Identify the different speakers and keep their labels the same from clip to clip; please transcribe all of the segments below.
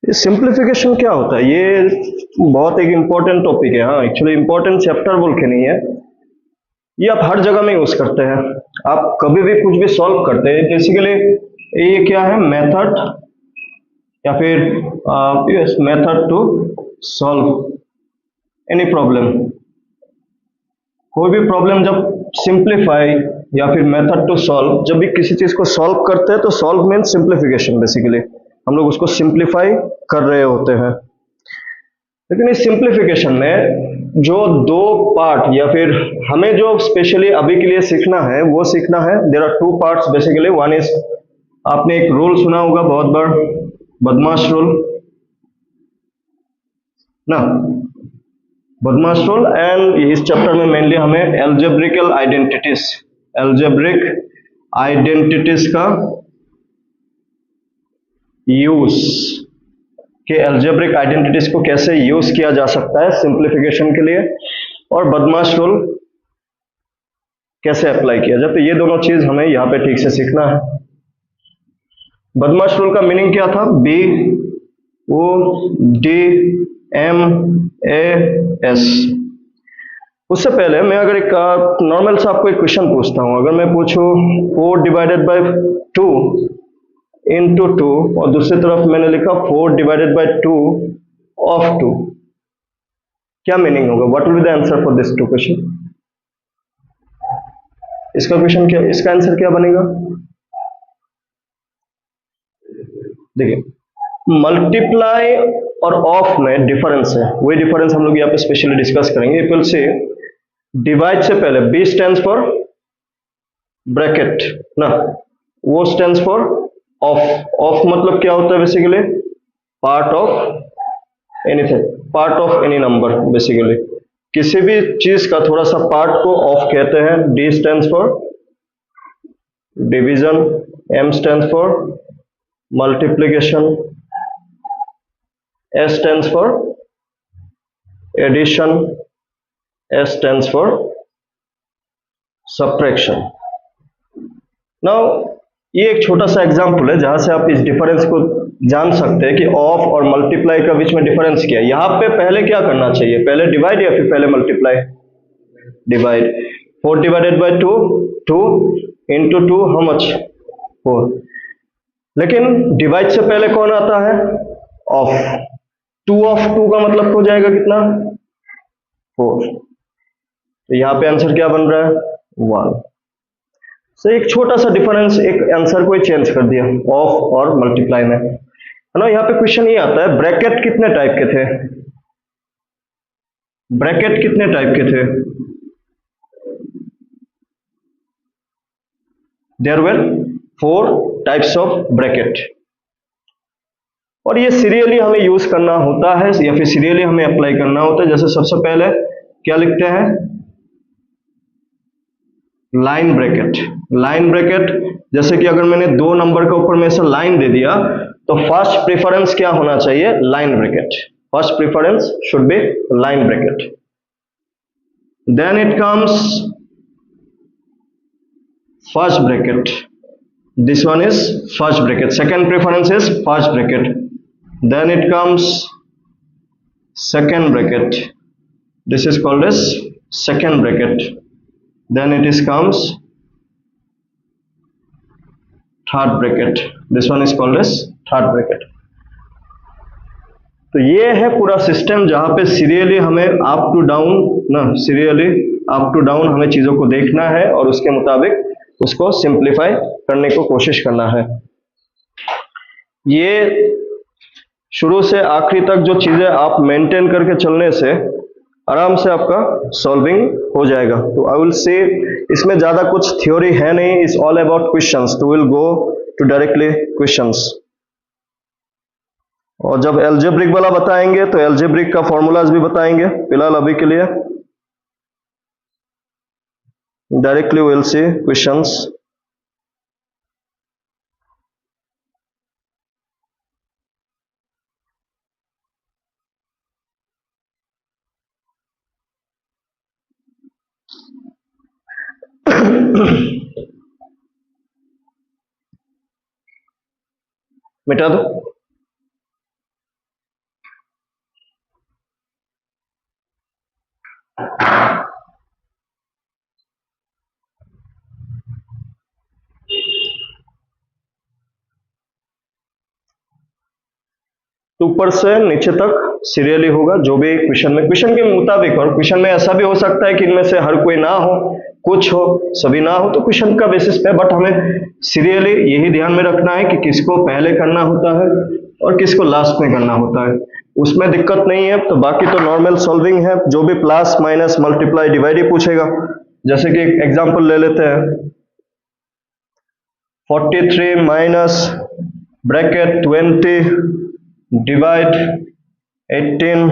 Speaker 1: ये सिंप्लीफिकेशन क्या होता है? ये बहुत एक इम्पोर्टेंट टॉपिक है। हाँ, एक्चुअली इम्पोर्टेंट चैप्टर बोल के नहीं है, ये आप हर जगह में यूज करते हैं। आप कभी भी कुछ भी सॉल्व करते हैं, बेसिकली ये क्या है, मेथड या फिर यस method to solve any problem. कोई भी प्रॉब्लम जब सिंप्लीफाई या फिर मेथड टू सॉल्व, जब भी किसी चीज को सॉल्व करते हैं तो सॉल्व मीन्स सिंप्लीफिकेशन। बेसिकली हम लोग उसको सिंप्लीफाई कर रहे होते हैं। लेकिन इस सिंप्लीफिकेशन में जो दो पार्ट या फिर हमें जो स्पेशली अभी के लिए सीखना है वो सीखना है, there are two parts basically. One is, आपने एक रूल सुना होगा बहुत बार, बदमाश रूल ना, बदमाश रूल। एंड इस चैप्टर में मेनली हमें एल्जेब्रिकल आइडेंटिटीज, एल्जेब्रिक आइडेंटिटीज का यूज, कि एल्जेब्रिक आइडेंटिटीज को कैसे यूज किया जा सकता है सिंप्लीफिकेशन के लिए, और बदमाश रूल कैसे अप्लाई किया जाए। तो ये दोनों चीज हमें यहाँ पे ठीक से सीखना है। बदमाश रूल का मीनिंग क्या था? B O D M A S. उससे पहले मैं अगर एक नॉर्मल सा आपको एक क्वेश्चन पूछता हूं, अगर मैं पूछूं 4 डिवाइडेड बाय 2 इंटू 2, और दूसरी तरफ मैंने लिखा 4 डिवाइडेड बाय 2 ऑफ 2, क्या मीनिंग होगा? What will be the answer for this two question? इसका क्वेश्चन क्या, इसका आंसर क्या बनेगा? देखिए, मल्टीप्लाई और ऑफ में डिफरेंस है, वही डिफरेंस हम लोग यहाँ पे स्पेशली डिस्कस करेंगे। इक्वल से डिवाइड से पहले बी स्टैंड्स फॉर ब्रैकेट ना, वो स्टैंड्स फॉर ऑफ। ऑफ मतलब क्या होता है? Basically part of anything, part of any number. Basically किसी भी चीज का थोड़ा सा पार्ट को ऑफ कहते हैं। D stands for division, M stands for multiplication, S stands for addition, S stands for subtraction. Now ये एक छोटा सा एग्जांपल है जहां से आप इस डिफरेंस को जान सकते हैं कि ऑफ और मल्टीप्लाई का बीच में डिफरेंस क्या है। यहाँ पे पहले क्या करना चाहिए? पहले डिवाइड या फिर पहले multiply? Divide. 4 divided by 2, 2 into 2 how much? 4। लेकिन डिवाइड से पहले कौन आता है? ऑफ। 2 ऑफ 2 का मतलब हो जाएगा कितना? 4। तो यहाँ पे आंसर क्या बन रहा है? 1। तो एक छोटा सा डिफरेंस एक आंसर को ही चेंज कर दिया, ऑफ और मल्टीप्लाई में, है ना। यहाँ पे क्वेश्चन ये आता है, ब्रैकेट कितने टाइप के थे? ब्रैकेट कितने टाइप के थे? There were 4 types of bracket. और ये सीरियली हमें यूज करना होता है या फिर सीरियली हमें अप्लाई करना होता है। जैसे सबसे पहले क्या लिखते हैं? Line bracket. लाइन ब्रैकेट, जैसे कि अगर मैंने 2 नंबर के ऊपर में से लाइन दे दिया तो फर्स्ट प्रेफरेंस क्या होना चाहिए? Line bracket. First preference should be line bracket. Then it comes first bracket, this one is first bracket. Second preference is first bracket. Then it comes second bracket, this is called as second bracket. Then it is comes third bracket, this one is called as third bracket. तो ये है पूरा system जहां पे serially हमें up to down ना, serially up to down हमें चीजों को देखना है और उसके मुताबिक उसको सिंप्लीफाई करने को कोशिश करना है। ये शुरू से आखिरी तक जो चीजें आप मेंटेन करके चलने से आराम से आपका सॉल्विंग हो जाएगा। तो आई विल से इसमें ज्यादा कुछ थ्योरी है नहीं, इट्स ऑल अबाउट क्वेश्चंस। तो will go to directly questions. और जब एल्जेब्रिक वाला बताएंगे तो एल्जेब्रिक का फॉर्मूलाज भी बताएंगे। फिलहाल अभी के लिए डायरेक्टली विल सी क्वेश्चंस। मिटा दो। तो ऊपर से नीचे तक सीरियली होगा जो भी क्वेश्चन के मुताबिक। और क्वेश्चन में ऐसा भी हो सकता है कि इनमें से हर कोई ना हो, कुछ हो, सभी ना हो, तो क्वेश्चन का बेसिस पे, बट हमें सीरियली यही ध्यान में रखना है कि किसको पहले करना होता है और किसको लास्ट में करना होता है। उसमें दिक्कत नहीं है। तो बाकी तो नॉर्मल सॉल्विंग है, जो भी प्लस माइनस मल्टीप्लाई डिवाइड ही पूछेगा। जैसे कि एक एग्जांपल ले लेते हैं, 43 minus bracket 20 divide 18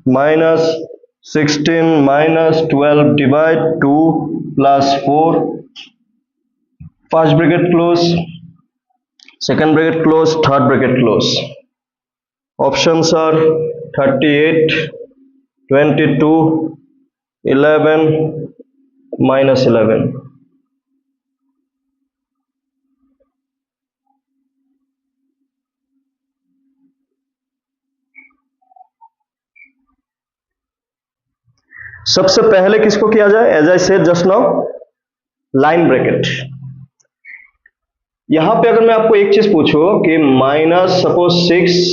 Speaker 1: minus 16 minus 12 divide 2 plus 4, first bracket close, second bracket close, third bracket close. Options are 38, 22, 11, minus 11. सबसे पहले किसको किया जाए? As I said just now, line bracket. यहां पे अगर मैं आपको एक चीज पूछूं कि माइनस सपोज 6,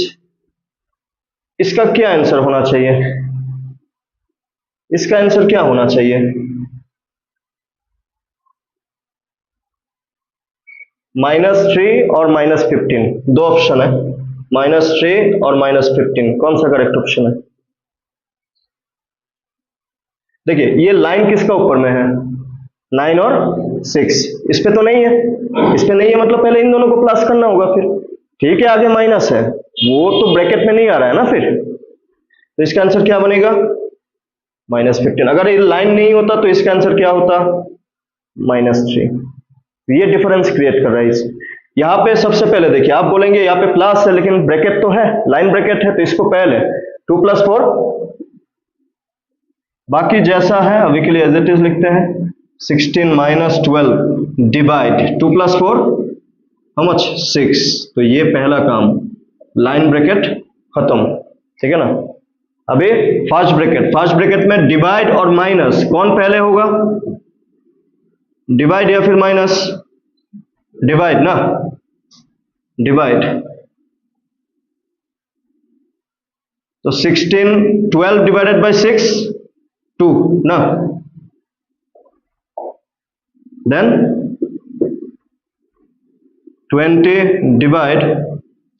Speaker 1: इसका क्या आंसर होना चाहिए? इसका आंसर क्या होना चाहिए? -3 और -15, दो ऑप्शन है, -3 और -15, कौन सा करेक्ट ऑप्शन है? देखिए ये लाइन किसका ऊपर में है? 9 और 6, इस पे तो नहीं है, इस पे नहीं है, मतलब पहले इन दोनों को प्लस करना होगा। फिर ठीक है, आगे माइनस है, वो तो ब्रैकेट में नहीं आ रहा है ना, फिर तो इसका आंसर क्या बनेगा? -15। अगर ये लाइन नहीं होता तो इसका आंसर क्या होता? -3। ये डिफरेंस क्रिएट कर रहा है इस। यहाँ पे सबसे पहले देखिए, आप बोलेंगे यहाँ पे प्लस है लेकिन ब्रैकेट तो है, लाइन ब्रैकेट है, तो इसको पहले 2 + 4, बाकी जैसा है अभी के लिए एज इट इज लिखते हैं। 16 माइनस 12 डिवाइड 2 + 4 हाउ मच? 6। तो ये पहला काम, लाइन ब्रैकेट खत्म, ठीक है ना। अभी फर्स्ट ब्रैकेट में डिवाइड और माइनस कौन पहले होगा? डिवाइड या फिर माइनस? डिवाइड ना, डिवाइड। तो 16, 12 डिवाइडेड बाय 6, 2 ना, then 20 divide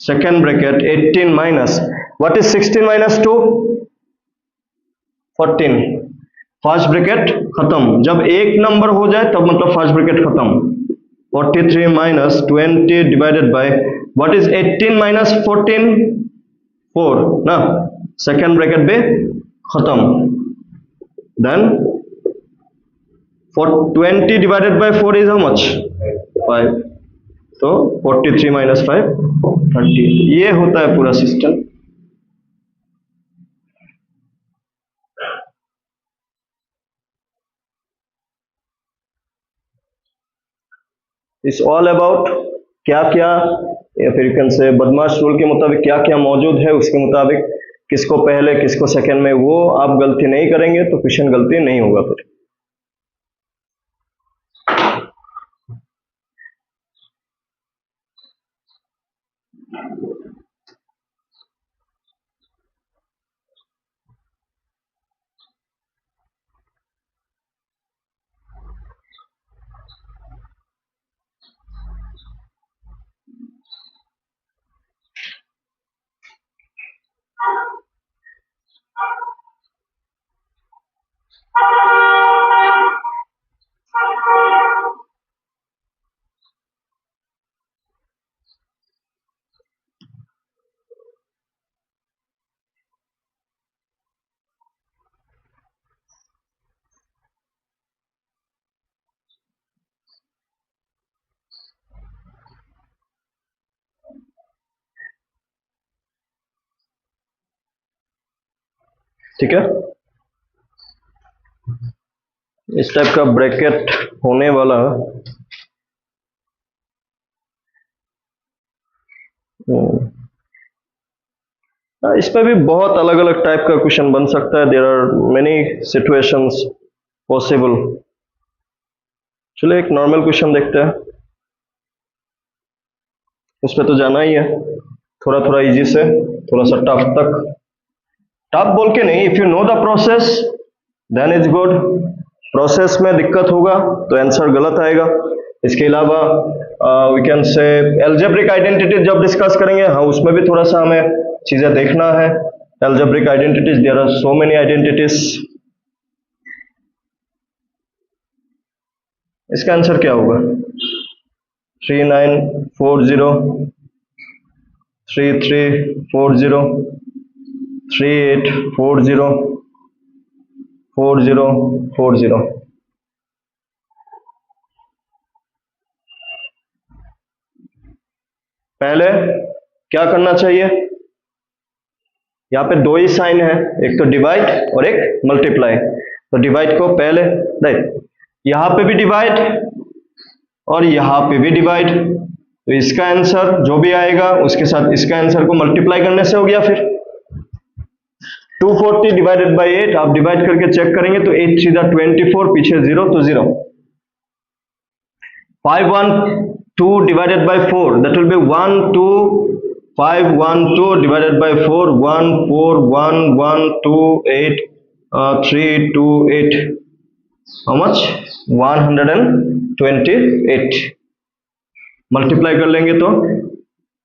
Speaker 1: second bracket 18 minus, what is 16 minus 2? 14। First bracket खत्म, जब एक नंबर हो जाए तब मतलब फर्स्ट ब्रैकेट खत्म। 43 minus 20 divided by, what is 18 minus 14? 4 ना, सेकेंड ब्रैकेट भी खत्म। Then 20 divided by 4 is how much? 5। तो 43 माइनस 5 30। ये होता है पूरा सिस्टम। इट्स ऑल अबाउट क्या क्या, या फिर कैन से बदमाश रूल के मुताबिक क्या क्या मौजूद है, उसके मुताबिक किसको पहले किसको सेकंड में, वो आप गलती नहीं करेंगे तो क्वेश्चन गलती नहीं होगा फिर। ठीक है, इस टाइप का ब्रैकेट होने वाला। इस पे भी बहुत अलग अलग टाइप का क्वेश्चन बन सकता है। There are many situations possible. चलिए एक नॉर्मल क्वेश्चन देखते हैं, उस पर तो जाना ही है। थोड़ा थोड़ा इजी से थोड़ा सा टफ तक, टफ बोल के नहीं, if you know the process then is good, process में दिक्कत होगा तो आंसर गलत आएगा। इसके अलावा we can say algebraic identities जब डिस्कस करेंगे, हाँ उसमें भी थोड़ा सा हमें चीजें देखना है। Algebraic identities, there are so many identities. इसका आंसर क्या होगा? 3940, 3340, 3840, 4040। पहले क्या करना चाहिए? यहाँ पे दो ही साइन है, एक तो डिवाइड और एक मल्टीप्लाई। तो डिवाइड को पहले, राइट, यहाँ पे भी डिवाइड और यहाँ पे भी डिवाइड, तो इसका आंसर जो भी आएगा उसके साथ इसका आंसर को मल्टीप्लाई करने से हो गया। फिर 240 डिवाइडेड बाई 8 आप डिवाइड करके चेक करेंगे तो 8 3 24, पीछे 0 तो 0। 512 divided by 4, that will be 12512 divided by 4, 14112, 328, how much? 128। Multiply कर लेंगे तो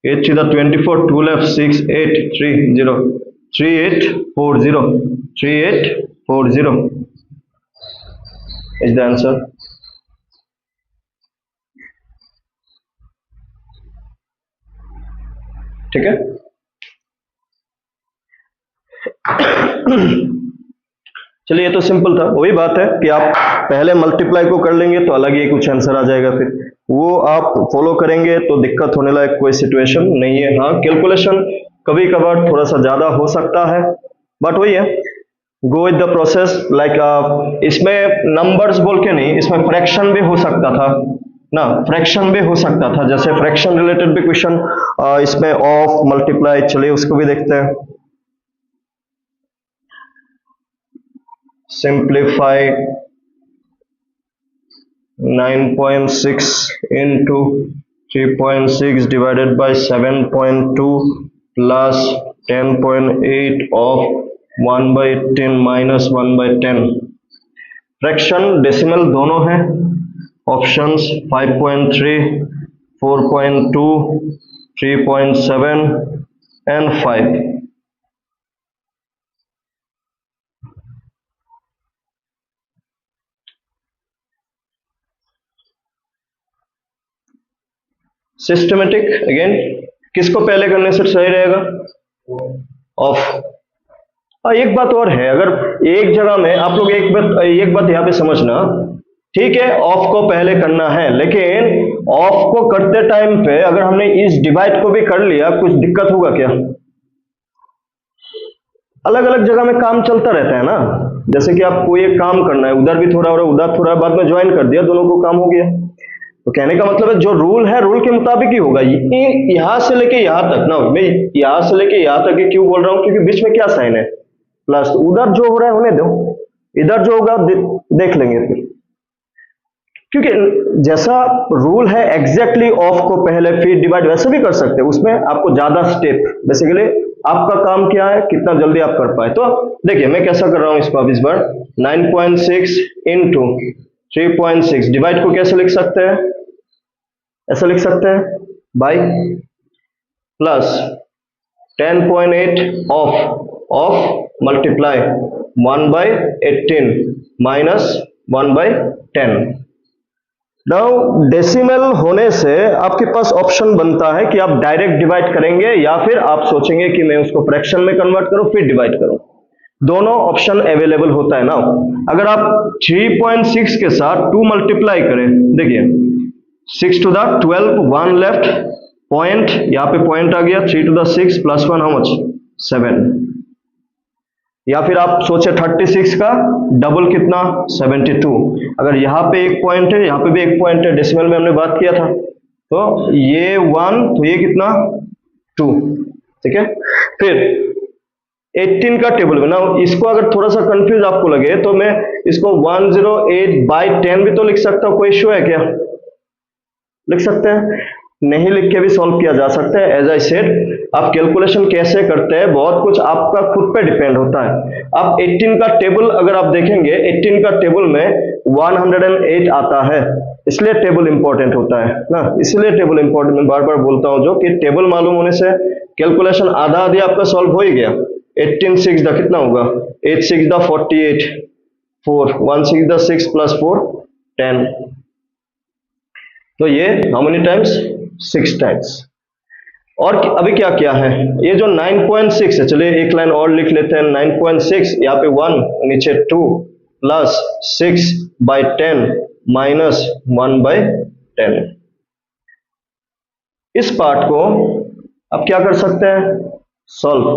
Speaker 1: 8 3 24, 2 left 6, 8 3 0, 3840, 3840 is the answer। ठीक है, चलिए ये तो सिंपल था। वही बात है कि आप पहले मल्टीप्लाई को कर लेंगे तो अलग ही कुछ आंसर आ जाएगा, फिर वो आप फॉलो करेंगे तो दिक्कत होने लायक कोई सिचुएशन नहीं है। हाँ कैलकुलेशन कभी कभार थोड़ा सा ज्यादा हो सकता है, बट वही है, go with the process. Like इसमें नंबर्स बोल के नहीं, इसमें फ्रैक्शन भी हो सकता था ना, फ्रैक्शन भी हो सकता था, जैसे फ्रैक्शन रिलेटेड भी क्वेश्चन इसमें ऑफ मल्टीप्लाई, चलिए उसको भी देखते हैं। Simplify 9.6 into 3.6 divided by 7.2 plus 10.8 of 1 by 10 minus 1 by 10। Fraction decimal दोनों हैं, ऑप्शंस 5.3, 4.2, 3.7 and 5। सिस्टमेटिक अगेन, किसको पहले करने से सही रहेगा? ऑफ। एक बात और है, अगर एक जगह में आप लोग एक बात यहाँ पे समझना, ठीक है ऑफ को पहले करना है, लेकिन ऑफ को करते टाइम पे अगर हमने इस डिवाइड को भी कर लिया, कुछ दिक्कत होगा क्या? अलग अलग जगह में काम चलता रहता है ना, जैसे कि आपको एक काम करना है, उधर भी थोड़ा और उधर थोड़ा, बाद में ज्वाइन कर दिया, दोनों को काम हो गया। तो कहने का मतलब है जो रूल है रूल के मुताबिक ही होगा। यहां से लेके यहां तक ना, मैं यहां से लेके यहां तक क्यों बोल रहा हूं? क्योंकि बीच में क्या साइन है? प्लस। तो उधर जो हो रहा है होने दो, इधर जो होगा देख लेंगे फिर, क्योंकि जैसा रूल है एग्जैक्टली ऑफ को पहले फिर डिवाइड वैसे भी कर सकते हैं, उसमें आपको ज्यादा स्टेप, बेसिकली आपका काम क्या है कितना जल्दी आप कर पाए। तो देखिए मैं कैसा कर रहा हूं इसको, अब इस बार 9.6 into 3.6 डिवाइड को कैसे लिख सकते हैं? ऐसा लिख सकते हैं by plus 10.8 of multiply 1 by 18 minus 1 by 10। Now decimal होने से आपके पास ऑप्शन बनता है कि आप डायरेक्ट डिवाइड करेंगे या फिर आप सोचेंगे कि मैं उसको फ्रैक्शन में कन्वर्ट करूं फिर डिवाइड करूं। दोनों ऑप्शन अवेलेबल होता है ना। अगर आप 3.6 के साथ 2 मल्टीप्लाई करें, देखिए 6 to the 12, 1 left, पॉइंट, यहाँ पे पॉइंट आ गया, 3 to the 6 plus 1 how much? 7। या फिर आप सोचे 36 का डबल कितना? 72। अगर यहाँ पे एक पॉइंट है, यहाँ पे भी एक पॉइंट है, डेसिमल में हमने बात किया था, तो ये 1, तो ये कितना? 2। ठीक है, फिर 18 का टेबल बना। इसको अगर थोड़ा सा कंफ्यूज आपको लगे तो मैं इसको 108 by 10 भी तो लिख सकता हूँ, कोई इश्यू है क्या? लिख सकते हैं। नहीं लिख के भी सॉल्व किया जा सकता है। एज आई सेड, आप कैलकुलेशन कैसे करते हैं बहुत कुछ आपका खुद पे डिपेंड होता है। आप 18 का टेबल अगर आप देखेंगे, 18 का टेबल में 108 आता है, इसलिए टेबल इंपॉर्टेंट होता है ना, इसलिए टेबल इंपॉर्टेंट, मैं बार बार बोलता हूं जो कि टेबल मालूम होने से कैलकुलेशन आधा आधी आपका सॉल्व हो ही गया। 18 6 दा कितना होगा, 8 6 दा 48, 4 1 6 दा 6 प्लस 4 10, तो ये हाउ मेनी टाइम्स, 6 टाइम्स। और अभी क्या क्या है, ये जो 9.6 है, चलिए एक लाइन और लिख लेते हैं। 9.6 यहाँ पे 1 नीचे 2 प्लस 6 बाई 10 माइनस 1 बाई 10। इस पार्ट को आप क्या कर सकते हैं, सॉल्व।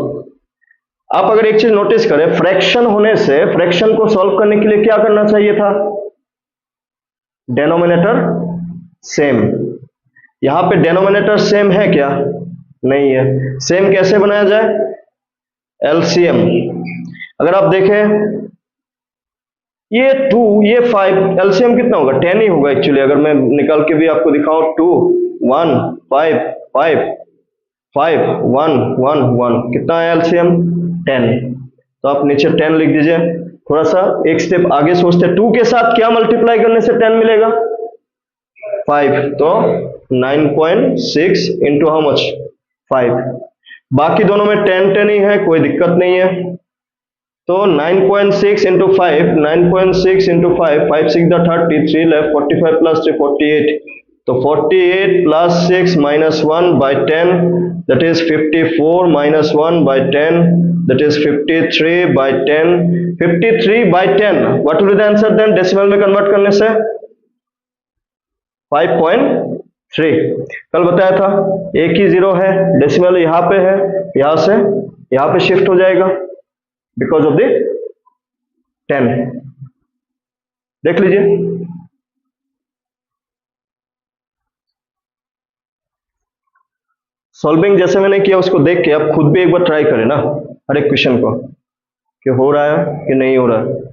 Speaker 1: आप अगर एक चीज नोटिस करें, फ्रैक्शन होने से फ्रैक्शन को सॉल्व करने के लिए क्या करना चाहिए था, डेनोमिनेटर सेम। यहां पे डेनोमिनेटर सेम है क्या, नहीं है। सेम कैसे बनाया जाए, एलसीएम। अगर आप देखें ये 2 ये 5, एलसीएम कितना होगा, 10 ही होगा एक्चुअली। अगर मैं निकाल के भी आपको दिखाऊं, 2 1 5 5 5 1 1 1, कितना है एलसीएम, 10। तो आप नीचे 10 लिख दीजिए। थोड़ा सा एक स्टेप आगे सोचते हैं, 2 के साथ क्या मल्टीप्लाई करने से 10 मिलेगा, 5, तो 9.6 इंटू हाउ मच, 5। बाकी दोनों में 10 10 ही है, कोई दिक्कत नहीं है। तो 9.6 into 5, 9.6 into 5, 5 6 the 30, 3 left, 45 plus 3 48, तो 48 plus 6 minus 1 by 10, that is 54 minus 1 by 10, that is 53 by 10। 53 by 10, what will be the answer then, decimal में कन्वर्ट करने से 5.3। कल बताया था एक ही जीरो है, डेसिमल यहां पे है, यहां से यहां पे शिफ्ट हो जाएगा बिकॉज ऑफ द 10। देख लीजिए, सॉल्विंग जैसे मैंने किया उसको देख के आप खुद भी एक बार ट्राई करें ना, हर एक क्वेश्चन को, कि हो रहा है कि नहीं हो रहा है।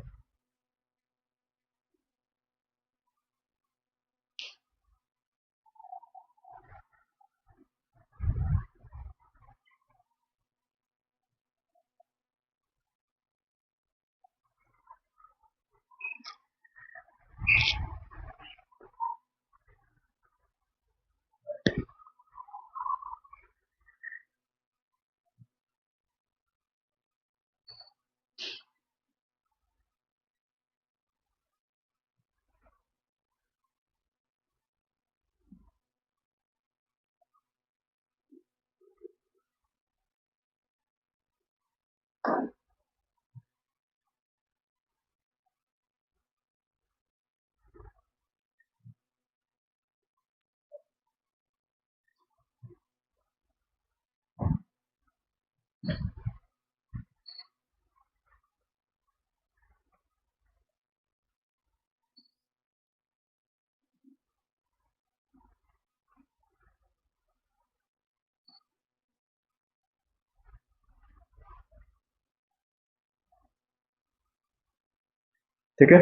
Speaker 1: ठीक है,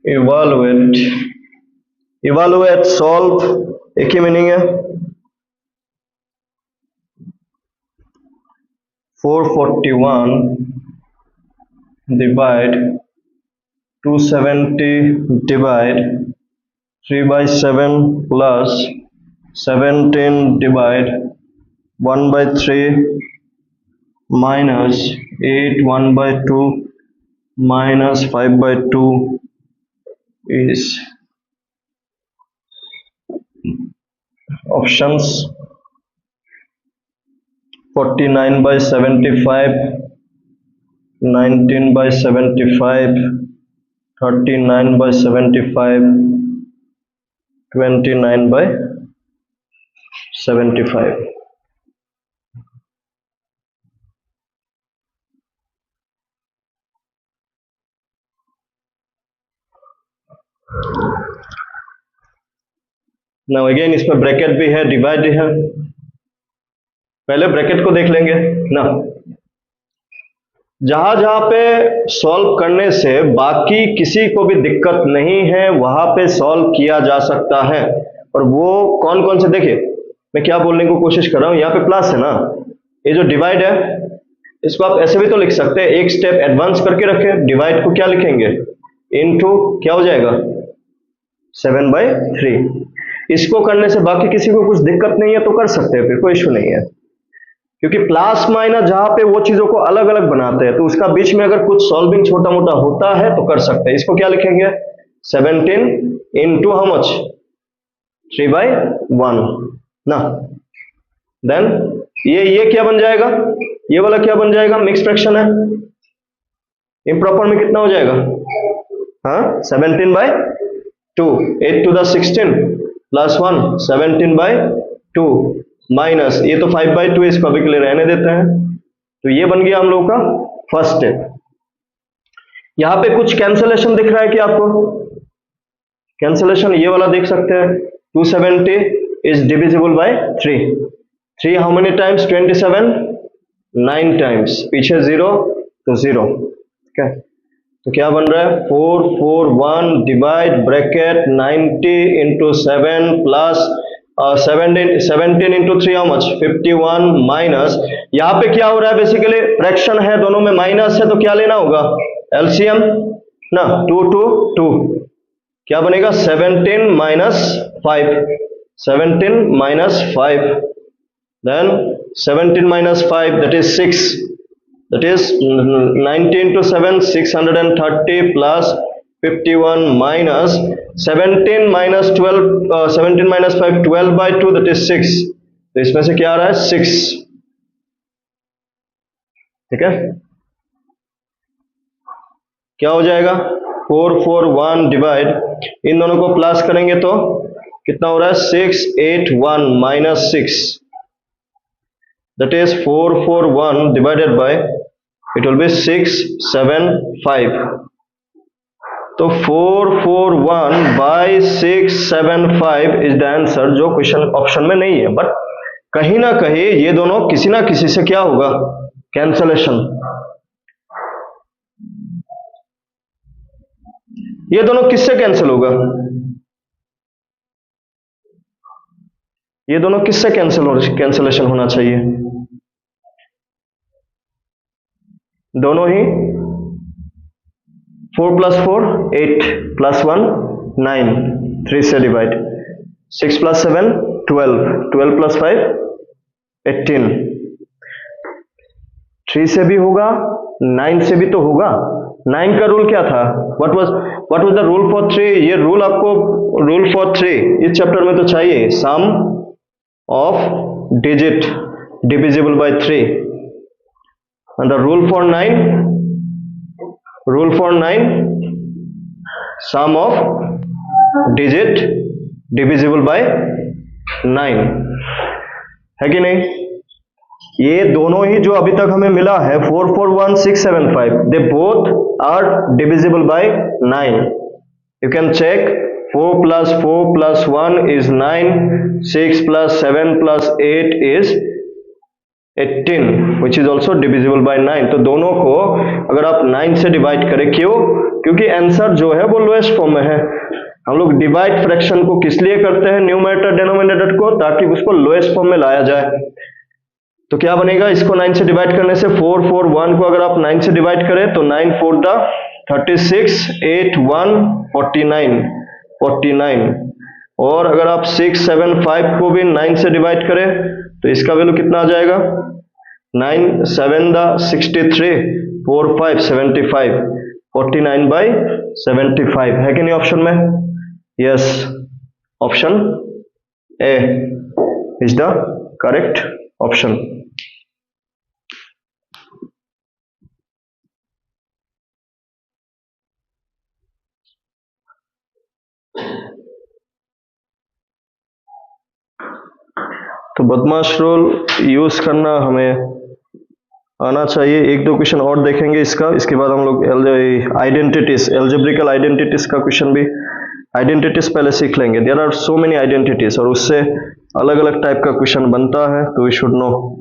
Speaker 1: इवालुएट, इवालुएट, सॉल्व, एक ही मीनिंग है। 441 divide 270 divide 3 by 7 plus 17 divide 1 by 3 minus 8 1 by 2 minus 5 by 2 is options 49 by 75, 19 by 75, 39 by 75, 29 by 75। Now again इसमें ब्रैकेट भी है, डिवाइड भी है। पहले ब्रैकेट को देख लेंगे ना। जहां जहां पे सॉल्व करने से बाकी किसी को भी दिक्कत नहीं है वहां पे सॉल्व किया जा सकता है। और वो कौन कौन से, देखिए मैं क्या बोलने की कोशिश कर रहा हूं, यहाँ पे प्लस है ना, ये जो डिवाइड है इसको आप ऐसे भी तो लिख सकते हैं, एक स्टेप एडवांस करके रखें। डिवाइड को क्या लिखेंगे, इनटू क्या हो जाएगा 7/3। इसको करने से बाकी किसी को कुछ दिक्कत नहीं है तो कर सकते हैं, फिर कोई इश्यू नहीं है। क्योंकि प्लस माइनस जहां पे वो चीजों को अलग अलग बनाते हैं तो उसका बीच में अगर कुछ सॉल्विंग छोटा मोटा होता है तो कर सकते हैं। इसको क्या लिखेंगे 17 इंटू हाउ मच 3/1 ना। देन ये क्या बन जाएगा, ये वाला क्या बन जाएगा, मिक्स फ्रैक्शन है, इम्प्रॉपर में कितना हो जाएगा, हाँ 17/2, 8 to the 16 प्लस 1 17/2 माइनस ये तो 5/2 इसको अभी के लिए रहने देते हैं। तो ये बन गया हम लोगों का फर्स्ट स्टेप। यहां पे कुछ कैंसलेशन दिख रहा है कि आपको, कैंसलेशन ये वाला देख सकते हैं, 270 is divisible by 3। 3 how many times 27, 9 times, पीछे 0 तो 0। ठीक है, तो क्या बन रहा है 441 divide bracket 90 into 7 plus 17 into 3 how much 51 minus, यहाँ पे क्या हो रहा है बेसिकली फ्रैक्शन है, दोनों में माइनस है तो क्या लेना होगा एलसीएम ना, 2 to 2 क्या बनेगा 17 minus 5, 17 minus 5, then 17 minus 5 that is 6, that is 90 into 7 630 plus 51 minus 17 minus 12 17 minus 5 12/2 that is 6। तो इसमें से क्या आ रहा है 6। ठीक है, क्या हो जाएगा 441 डिवाइड, इन दोनों को प्लस करेंगे तो कितना हो रहा है 681 minus 6 that is 441 divided by it will be 675। तो 441 by 675 इज द आंसर, जो क्वेश्चन ऑप्शन में नहीं है, बट कहीं ना कहीं ये दोनों किसी ना किसी से क्या होगा कैंसलेशन, ये दोनों किससे कैंसिल होगा, ये दोनों किससे कैंसलेशन होना चाहिए, दोनों ही 4 plus 4 8 plus 1 9, 3 से डिवाइड, 6 plus 7 12, 12 plus 5 18, 3 से भी होगा 9 से भी तो होगा। 9 का रूल क्या था, what was the rule for 3, ये रूल आपको रूल फॉर 3 इस चैप्टर में तो चाहिए, sum of digit divisible by 3, and the rule for 9 sum of digit divisible by 9 है कि नहीं। ये दोनों ही जो अभी तक हमें मिला है 441 675 they both are divisible by 9। you can check 4 plus 4 plus 1 is 9, 6 plus 7 plus 8 is 18 which is also divisible by 9। तो दोनों को अगर आप 9 से डिवाइड करें, क्यों, क्योंकि आंसर जो है वो लोएस्ट फॉर्म में है। हम लोग डिवाइड फ्रैक्शन को किस लिए करते हैं, न्यूमरेटर डिनोमिनेटर को, ताकि उसको लोएस्ट फॉर्म में लाया जाए। तो क्या बनेगा, इसको 9 से डिवाइड करने से 441 को अगर आप 9 से डिवाइड करें तो 9 4 दा 36, 8 1 49, और अगर आप 6 7 5 को भी 9 से डिवाइड करें तो इसका वैल्यू कितना आ जाएगा 9 7 दा 63, 4 5 75, 49/75 है कि नहीं ऑप्शन में, yes option A is the correct option. तो बदमाश रूल यूज करना हमें आना चाहिए। एक दो क्वेश्चन और देखेंगे इसका, इसके बाद हम लोग आइडेंटिटीज, एल्जेब्रिकल आइडेंटिटीज का क्वेश्चन भी आइडेंटिटीज पहले सीख लेंगे। There are so many identities और उससे अलग अलग टाइप का क्वेश्चन बनता है, तो वी शुड नो।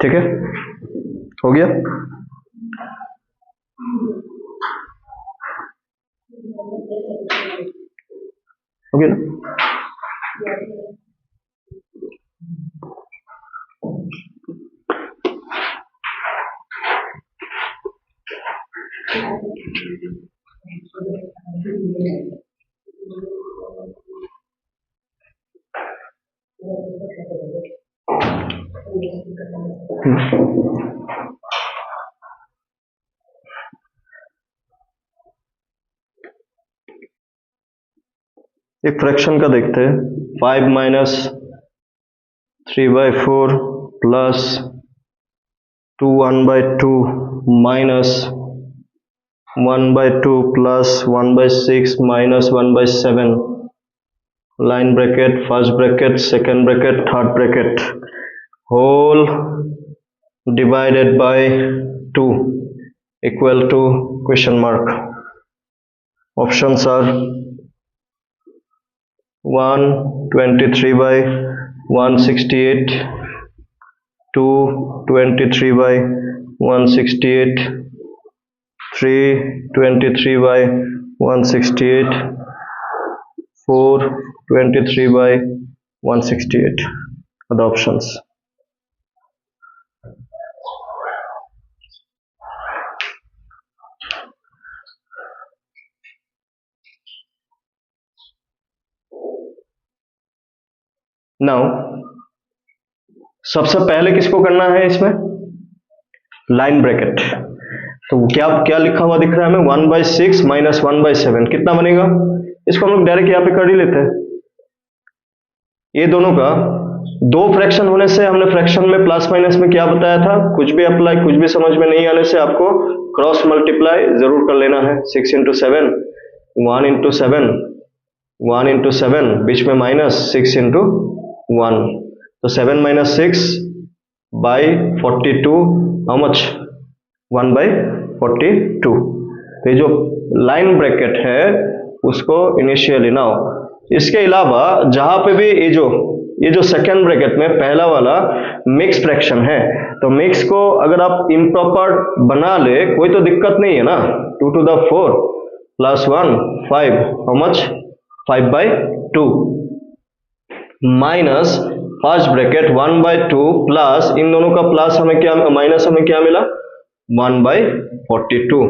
Speaker 1: ठीक है, हो गया। हो गया ना? एक फ्रैक्शन का देखते हैं। 5 minus 3/4 plus 2 1/2 minus 1/2 plus 1/6 minus 1/7, line bracket, first bracket, second bracket, third bracket, whole divided by 2 equal to question mark. Options are 123/168, 223/168, 323/168, 423/168 are the options. Now सबसे पहले किसको करना है इसमें? Line bracket. तो क्या क्या लिखा हुआ दिख रहा है हमें? 1/6 माइनस 1/7 कितना बनेगा? इसको हम लोग डायरेक्ट यहाँ पे कर ही लेते हैं। ये दोनों का दो फ्रैक्शन होने से हमने फ्रैक्शन में प्लस माइनस में क्या बताया था? कुछ भी अप्लाई, कुछ भी समझ में नहीं आने से आपको क्रॉस मल्टीप्लाई जरूर कर लेना है। 6 इंटू 7, 1 इंटू 7, 1 इंटू 7, बीच में माइनस 6 इंटू 1, तो 7 माइनस 6 बाई 42, हाउ मच? 1/42। तो ये जो लाइन ब्रैकेट है उसको इनिशियली नाउ, इसके अलावा जहां पे भी ये जो सेकेंड ब्रैकेट में पहला वाला मिक्स फ्रैक्शन है, तो मिक्स को अगर आप इम्प्रॉपर बना ले कोई तो दिक्कत नहीं है ना। 2 to the 4 plus 1 5, how much? 5/2 minus first bracket 1/2 plus इन दोनों का प्लस हमें क्या, माइनस हमें क्या मिला? 1/42।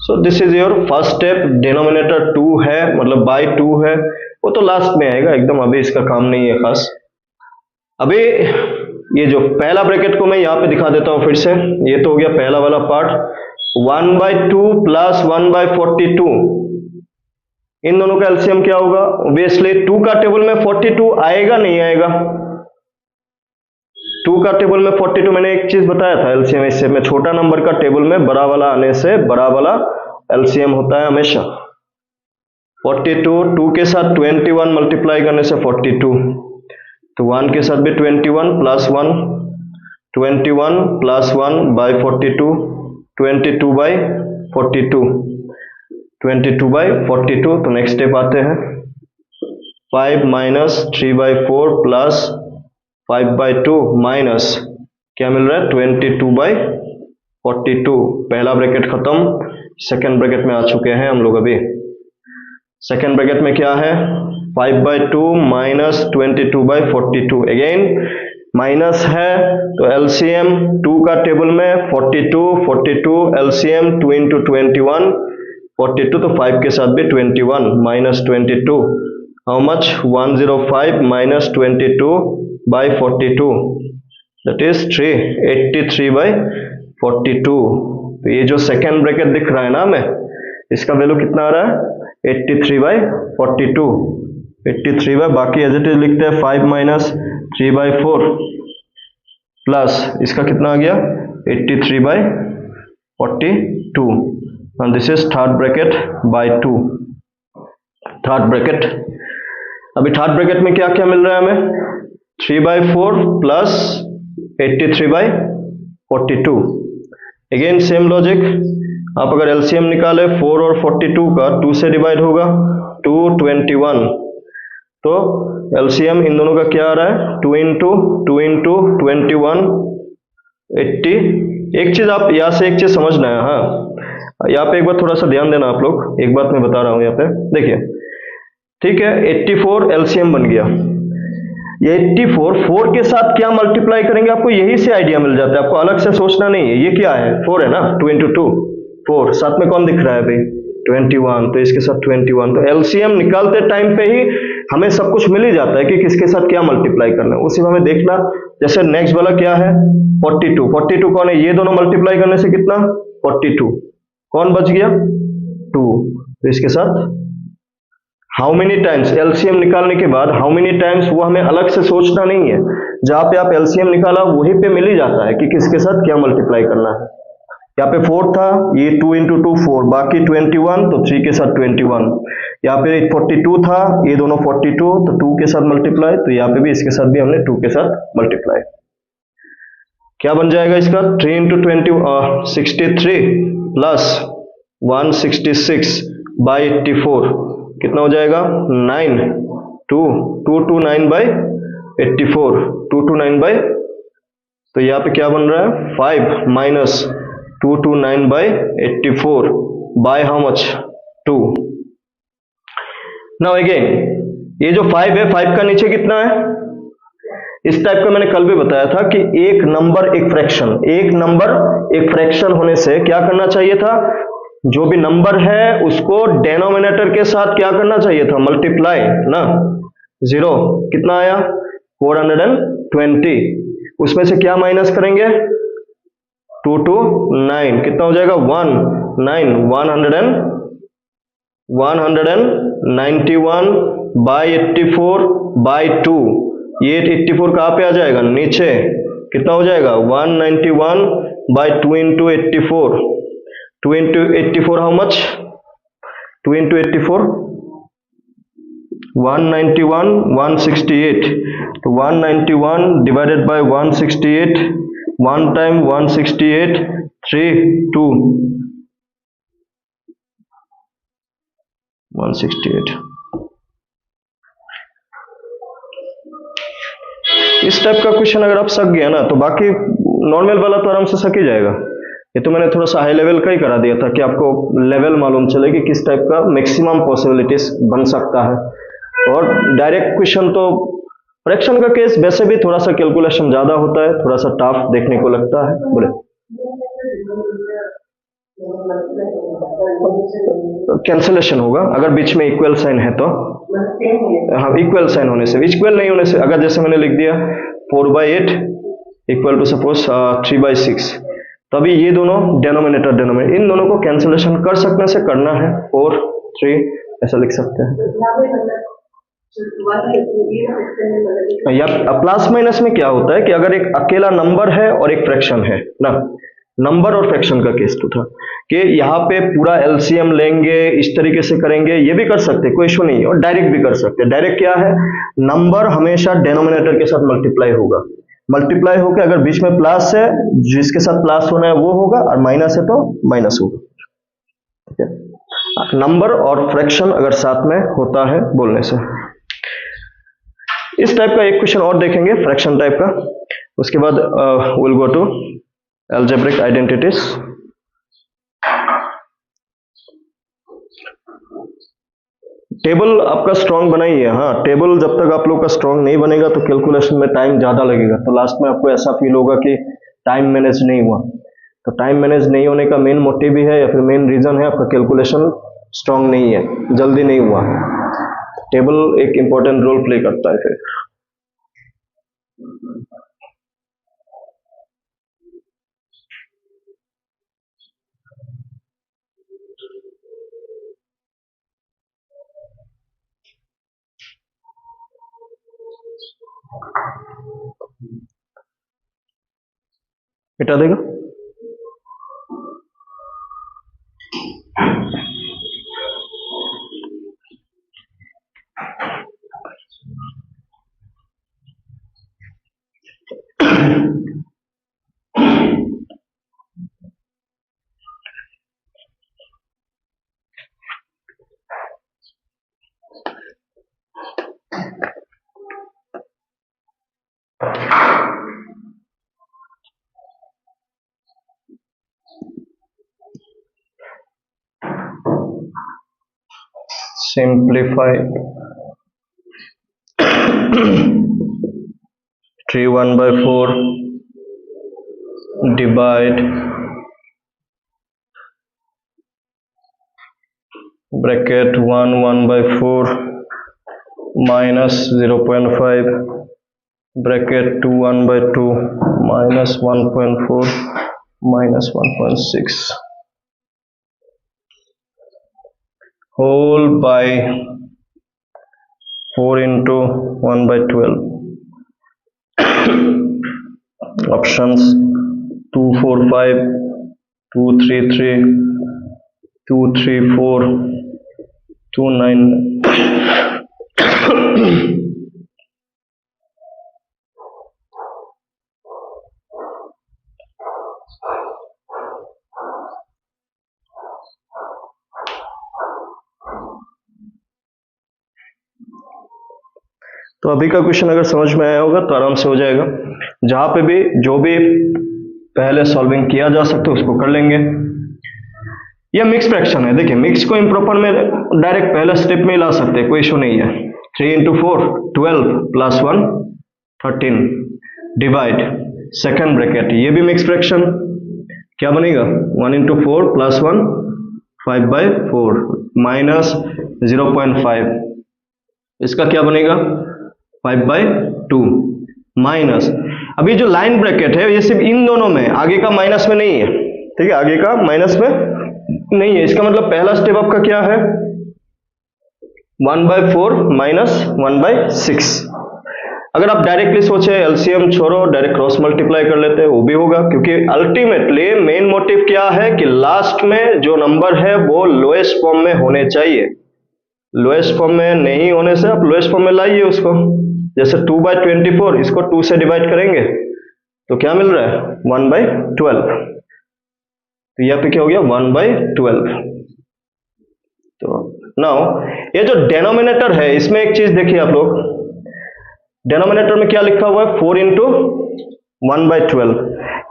Speaker 1: So this is your first step. Denominator 2 है, मतलब बाय 2 है, वो तो लास्ट में आएगा एकदम, अभी इसका काम नहीं है खास। अभी ये जो पहला ब्रैकेट को मैं यहाँ पे दिखा देता हूँ फिर से। ये तो हो गया पहला वाला पार्ट। 1/2 प्लस 1/42, इन दोनों का एलसीएम क्या होगा? ऑब्वियसली 2 का टेबल में 42 आएगा नहीं आएगा? 2 का टेबल में 42, मैंने एक चीज बताया था एलसीएम इससे में, छोटा नंबर का टेबल में बड़ा वाला आने से बड़ा वाला एलसीएम होता है हमेशा। 42, 2 के साथ 21 मल्टीप्लाई करने से 42, तो 1 के साथ भी 21 प्लस 1, 21 प्लस 1 बाई 42, 22/42, 22/42। तो नेक्स्ट स्टेप आते हैं। 5 माइनस 3/4 प्लस 5/2 माइनस क्या मिल रहा है? 22/42। पहला ब्रैकेट खत्म, सेकेंड ब्रैकेट में आ चुके हैं हम लोग। अभी सेकेंड ब्रैकेट में क्या है? 5/2 माइनस 22/42, अगेन माइनस है तो एलसीएम 2 का टेबल में 42, 42 एलसीएम 2 इंटू 21, 42, तो 5 के साथ भी 21 minus 22, how much? 105 minus 22/42, that is 83/42। तो ये जो सेकेंड ब्रैकेट दिख रहा है ना हमें, इसका वैल्यू कितना आ रहा है? 83/42। 83 बाकी एज इट इज लिखते हैं 5 माइनस 3/4 प्लस इसका कितना आ गया? 83/42 and this is third bracket by 2, third bracket. अभी थर्ड ब्रैकेट में क्या क्या मिल रहा है हमें, 3/4 प्लस 83/42। अगेन सेम लॉजिक, आप अगर एलसीएम निकाले 4 और 42 का 2 से डिवाइड होगा 221, तो एलसीएम इन दोनों का क्या आ रहा है 2 इंटू 21 80। एक चीज आप यहाँ से एक चीज समझना है, हाँ यहाँ पे एक बार थोड़ा सा ध्यान देना आप लोग, एक बात मैं बता रहा हूँ यहाँ पे देखिए, ठीक है 84 एलसीएम बन गया, ये 84 4 के साथ क्या मल्टीप्लाई करेंगे आपको यही से आइडिया मिल जाता है, आपको अलग से सोचना नहीं है। ये क्या है 4 है ना, 2 इंटू 2 4, साथ में कौन दिख रहा है भाई 21, तो इसके साथ 21, तो एलसीएम निकालते टाइम पे ही हमें सब कुछ मिल ही जाता है कि किसके साथ क्या मल्टीप्लाई करना है, उसी में हमें देखना। जैसे नेक्स्ट वाला क्या है 42 कौन है, ये दोनों मल्टीप्लाई करने से कितना 42, कौन बच गया 2, तो इसके साथ हाउ मेनी टाइम्स एलसीएम निकालने के बाद हाउ मेनी टाइम्स वो हमें अलग से सोचना नहीं है, जहां पे आप एलसीएम निकाला वहीं पे मिल ही जाता है कि किसके साथ क्या मल्टीप्लाई करना है। यहाँ पे 4 था, ये 2 इंटू 2 4, बाकी 21 तो 3 के साथ 21, यहाँ पे 42 था, ये दोनों 42 तो 2 के साथ मल्टीप्लाई, तो यहाँ पे भी इसके साथ भी हमने 2 के साथ मल्टीप्लाई। क्या बन जाएगा इसका 3 इंटू 63 प्लस 166 बाई 84 कितना हो जाएगा 9 229/84 229 तो यहाँ पे क्या बन रहा है 5 minus 229/84 by how much 2। Now again ये जो 5 है 5 का नीचे कितना है, इस टाइप का मैंने कल भी बताया था कि एक नंबर एक फ्रैक्शन होने से क्या करना चाहिए था, जो भी नंबर है उसको डेनोमिनेटर के साथ क्या करना चाहिए था मल्टीप्लाई ना। 0 कितना आया 420, उसमें से क्या माइनस करेंगे 2 to 9 कितना हो जाएगा 191/84/2, ये 84 कहाँ पे आ जाएगा नीचे, कितना हो जाएगा 191/2 into 84, 2 into 84 how much 2 into 84 191 168, तो 191 divided by 168, 1 time 168 3 2 168। इस टाइप का क्वेश्चन अगर आप सक गया ना तो बाकी नॉर्मल वाला तो आराम से सक ही जाएगा। ये तो मैंने थोड़ा सा हाई लेवल का ही करा दिया था कि आपको लेवल मालूम चले कि किस टाइप का मैक्सिमम पॉसिबिलिटीज बन सकता है। और डायरेक्ट क्वेश्चन तो फ्रैक्शन का केस वैसे भी थोड़ा सा कैलकुलेशन ज्यादा होता है, थोड़ा सा टफ देखने को लगता है। बोले कैंसिलेशन होगा अगर बीच में इक्वल साइन है तो, हाँ इक्वल साइन होने से, इक्वल नहीं होने से, अगर जैसे मैंने लिख दिया 4/8 इक्वल टू सपोज 3/6, तभी ये दोनों डेनोमिनेटर इन दोनों को कैंसिलेशन कर सकने से करना है 4 3 ऐसा लिख सकते हैं। या प्लस माइनस में क्या होता है कि अगर एक अकेला नंबर है और एक फ्रैक्शन है ना, नंबर और फ्रैक्शन का केस तो था कि यहाँ पे पूरा एलसीएम लेंगे इस तरीके से करेंगे, ये भी कर सकते कोई इशू नहीं है, और डायरेक्ट भी कर सकते। डायरेक्ट क्या है नंबर हमेशा डेनोमिनेटर के साथ मल्टीप्लाई होगा, मल्टीप्लाई होकर अगर बीच में प्लस है जिसके साथ प्लस होना है वो होगा, और माइनस है तो माइनस होगा। ठीक है, नंबर और फ्रैक्शन अगर साथ में होता है बोलने से। इस टाइप का एक क्वेश्चन और देखेंगे फ्रैक्शन टाइप का, उसके बाद will go to algebraic identities. Table आपका स्ट्रांग बनाइए, हाँ टेबल जब तक आप लोग का स्ट्रांग नहीं बनेगा तो कैलकुलेशन में टाइम ज्यादा लगेगा, तो लास्ट में आपको ऐसा फील होगा कि टाइम मैनेज नहीं हुआ। तो टाइम मैनेज नहीं होने का मेन मोटिव भी है या फिर मेन रीजन है आपका कैलकुलेशन स्ट्रांग नहीं है, जल्दी नहीं हुआ। टेबल एक इंपॉर्टेंट रोल प्ले करता है फिर। मिटा देगा। Simplify 3 1/4 divide bracket 1 1/4 minus 0.5 bracket 2 1/2 minus 1.4 minus 1.6 whole by 4 into 1/12 options 2 4 5 2 3 3 2 3 4 2 9 तो अभी का क्वेश्चन अगर समझ में आया होगा तो आराम से हो जाएगा। जहां पे भी जो भी पहले सॉल्विंग किया जा सकता है उसको कर लेंगे। यह मिक्स फ्रैक्शन है, देखिए मिक्स को इम्प्रॉपर में डायरेक्ट पहले स्टेप में ही ला सकते हैं, कोई इशू नहीं है। 3 into 4 12 plus 1 13 divide second bracket, ये भी मिक्स फ्रैक्शन, क्या बनेगा 1 into 4 plus 1 5/4 माइनस 0.5, इसका क्या बनेगा 5/2 माइनस, अभी जो लाइन ब्रैकेट है ये सिर्फ इन दोनों में, आगे का माइनस में नहीं है, ठीक है, आगे का माइनस में नहीं है। इसका मतलब पहला स्टेप आपका क्या है 1/4 माइनस 1/6। अगर आप डायरेक्टली सोचे एलसीएम छोड़ो डायरेक्ट क्रॉस मल्टीप्लाई कर लेते हैं वो भी होगा, क्योंकि अल्टीमेटली मेन मोटिव क्या है कि लास्ट में जो नंबर है वो लोएस्ट फॉर्म में होने चाहिए। लोएस्ट फॉर्म में नहीं होने से आप लोएस्ट फॉर्म में लाइए उसको, जैसे 2/24 इसको 2 से डिवाइड करेंगे तो क्या मिल रहा है 1/12, तो यहाँ पे क्या हो गया 1/12। तो नाउ ये जो डेनोमिनेटर है इसमें एक चीज देखिए आप लोग, डेनोमिनेटर में क्या लिखा हुआ है 4 into 1/12,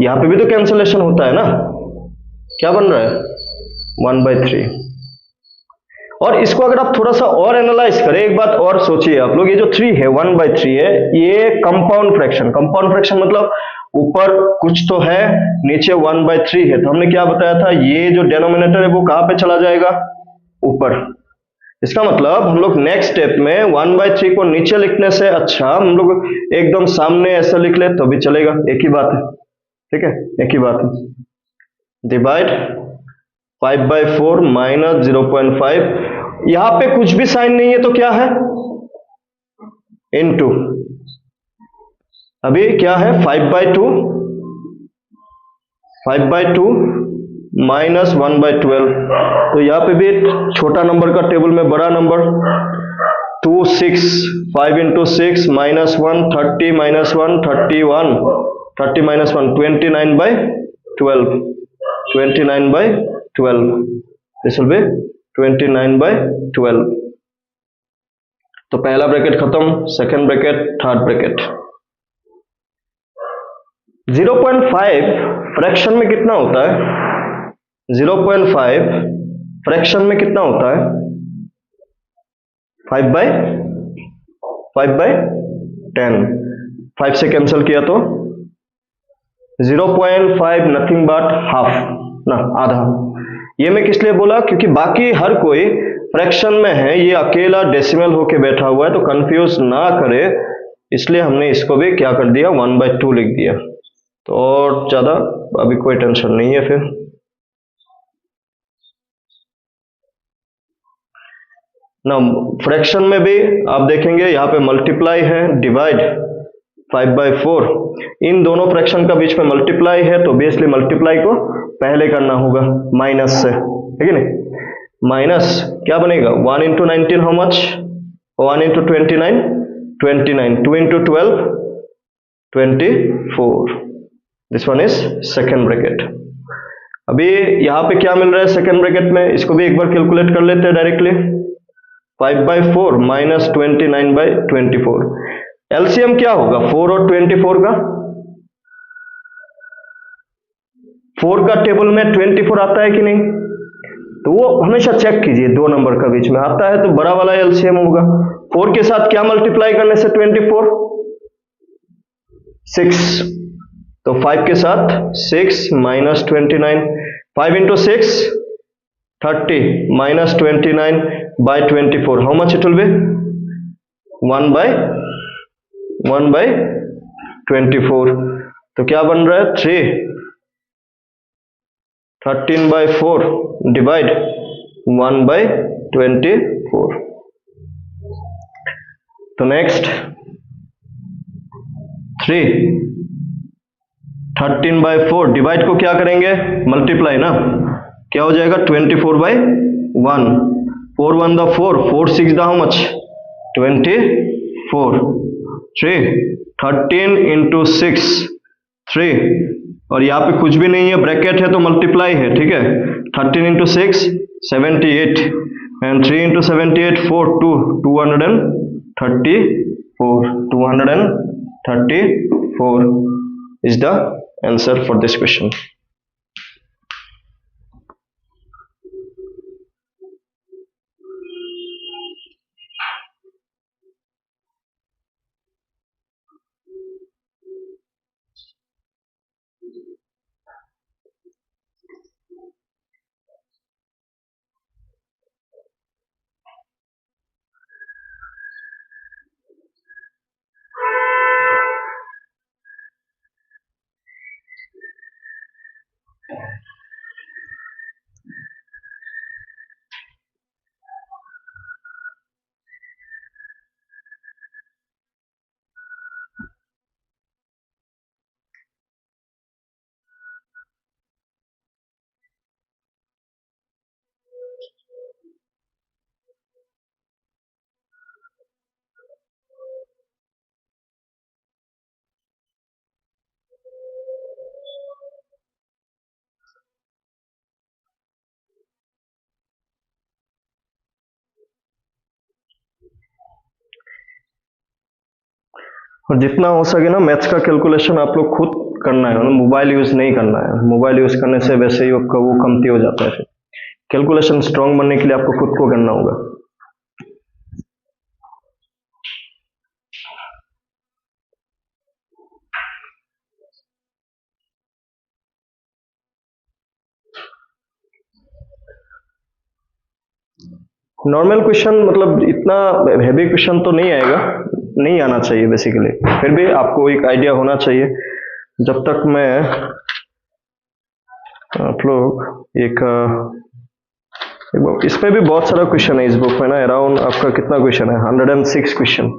Speaker 1: यहाँ पे भी तो कैंसिलेशन होता है ना, क्या बन रहा है 1/3। और इसको अगर आप थोड़ा सा और एनालाइज करें, एक बात और सोचिए आप लोग, ये जो 3 है 1/3 है, ये कंपाउंड फ्रैक्शन, कंपाउंड फ्रैक्शन मतलब ऊपर कुछ तो है नीचे 1/3 है, तो हमने क्या बताया था ये जो डेनोमिनेटर है वो कहां पे चला जाएगा ऊपर। इसका मतलब हम लोग नेक्स्ट स्टेप में 1/3 को नीचे लिखने से अच्छा हम लोग एकदम सामने ऐसा लिख ले तो भी चलेगा, एक ही बात है, ठीक है, एक ही बात है। डिवाइड 5/4 माइनस 0.5, यहां पे कुछ भी साइन नहीं है तो क्या है इनटू, अभी क्या है 5/2 माइनस 1/12, तो यहाँ पे भी छोटा नंबर का टेबल में बड़ा number 2 6 5 into 6 minus 1 30 minus 1 31 30 minus 1 29/12 29/12, this will be 29/12। तो पहला ब्रैकेट खत्म, second bracket, third bracket. 0.5 fraction में कितना होता है 0.5 फ्रैक्शन में कितना होता है 5/10, 5 से कैंसिल किया तो 0.5 नथिंग बट हाफ ना, आधा। ये मैं किस लिए बोला, क्योंकि बाकी हर कोई फ्रैक्शन में है, ये अकेला डेसिमल होके बैठा हुआ है, तो कंफ्यूज ना करे इसलिए हमने इसको भी क्या कर दिया 1/2 लिख दिया, तो और ज्यादा अभी कोई टेंशन नहीं है। फिर ना फ्रैक्शन में भी आप देखेंगे यहाँ पे मल्टीप्लाई है, डिवाइड 5/4, इन दोनों फ्रैक्शन का बीच में मल्टीप्लाई है, तो ऑब्वियसली मल्टीप्लाई को पहले करना होगा माइनस से, ठीक है नहीं, माइनस क्या बनेगा 1 into 19 how much 1 into 29 29 2 into 12 24, this one is second bracket. अभी यहाँ पे क्या मिल रहा है सेकेंड ब्रैकेट में, इसको भी एक बार कैलकुलेट कर लेते हैं डायरेक्टली, 5/4 माइनस 29/24, एलसीएम क्या होगा 4 और 24 का, 4 का टेबल में 24 आता है कि नहीं, तो वो हमेशा चेक कीजिए, 2 नंबर का बीच में आता है तो बड़ा वाला एलसीएम होगा। 4 के साथ क्या मल्टीप्लाई करने से 24? 6, तो 5 के साथ 6 minus 29, 5 into 6 30 minus 29 by 24, how much it will be? 1 by 24, तो क्या बन रहा है? 3, 13 बाय 4 डिवाइड 1 बाय 24। तो नेक्स्ट 3, 13 बाय 4 डिवाइड को क्या करेंगे? मल्टीप्लाई ना, क्या हो जाएगा? 24 by 1, 4 1 the 4, 4 6 the how much? 24, 3, 13 into 6 3, और यहाँ पे कुछ भी नहीं है, ब्रैकेट है तो मल्टीप्लाई है, ठीक है। 13 into 6 78 and 3 into 78 4 2 234 is the answer for this question. और जितना हो सके ना मैथ्स का कैलकुलेशन आप लोग खुद करना है, मोबाइल यूज नहीं करना है। मोबाइल यूज करने से वैसे ही आपका वो कमती हो जाता है। कैलकुलेशन स्ट्रांग बनने के लिए आपको खुद को करना होगा। नॉर्मल क्वेश्चन मतलब इतना हैवी क्वेश्चन तो नहीं आएगा, नहीं आना चाहिए बेसिकली, फिर भी आपको एक आइडिया होना चाहिए। जब तक मैं आप लोग एक इस पे भी बहुत सारा क्वेश्चन है इस बुक में ना, अराउंड आपका कितना क्वेश्चन है? 106 क्वेश्चन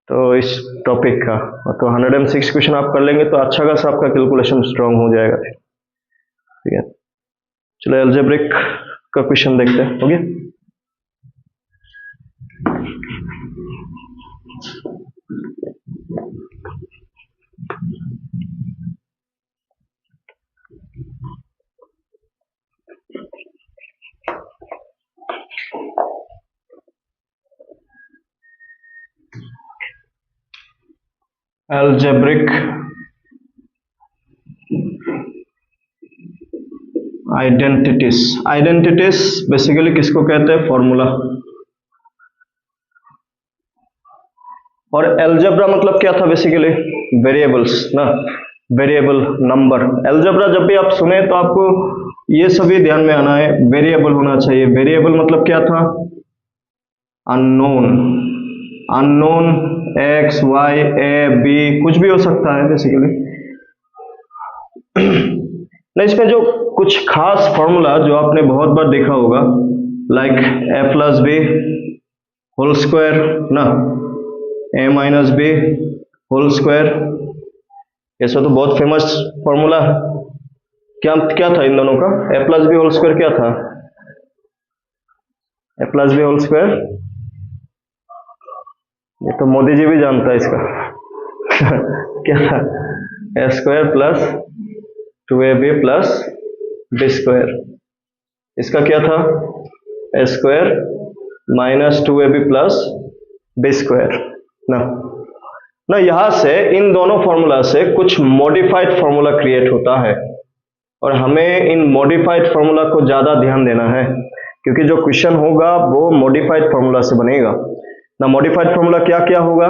Speaker 1: तो इस टॉपिक का, तो 106 क्वेश्चन आप कर लेंगे तो अच्छा खासा आपका कैलकुलेशन स्ट्रांग हो जाएगा। ठीक है, चलो अलजेब्रिक का क्वेश्चन देखते हैं। Okay, algebraic identities. Identities basically किसको कहते हैं? फॉर्मूला। और अलजेब्रा मतलब क्या था? बेसिकली वेरिएबल्स ना, वेरिएबल नंबर। अलजेब्रा जब भी आप सुने तो आपको ये सभी ध्यान में आना है, वेरिएबल होना चाहिए। वेरिएबल मतलब क्या था? Unknown. Unknown X Y A B कुछ भी हो सकता है बेसिकली। ना इसमें जो कुछ खास फॉर्मूला जो आपने बहुत बार देखा होगा, like A plus B whole square ना, A minus B whole square, ऐसा तो बहुत फेमस फॉर्मूला है। क्या क्या था इन दोनों का? ए प्लस बी होल स्क्वायर क्या था? A plus B whole square, ये तो मोदी जी भी जानता है इसका क्या था? A square plus 2ab plus B square. इसका क्या था? A square minus 2ab plus B square ना। यहां से इन दोनों फॉर्मूला से कुछ मॉडिफाइड फॉर्मूला क्रिएट होता है। और हमें इन मॉडिफाइड फॉर्मूला को ज़्यादा ध्यान देना है, क्योंकि जो क्वेश्चन होगा वो मॉडिफाइड फॉर्मूला से बनेगा ना। मॉडिफाइड फॉर्मूला क्या क्या होगा,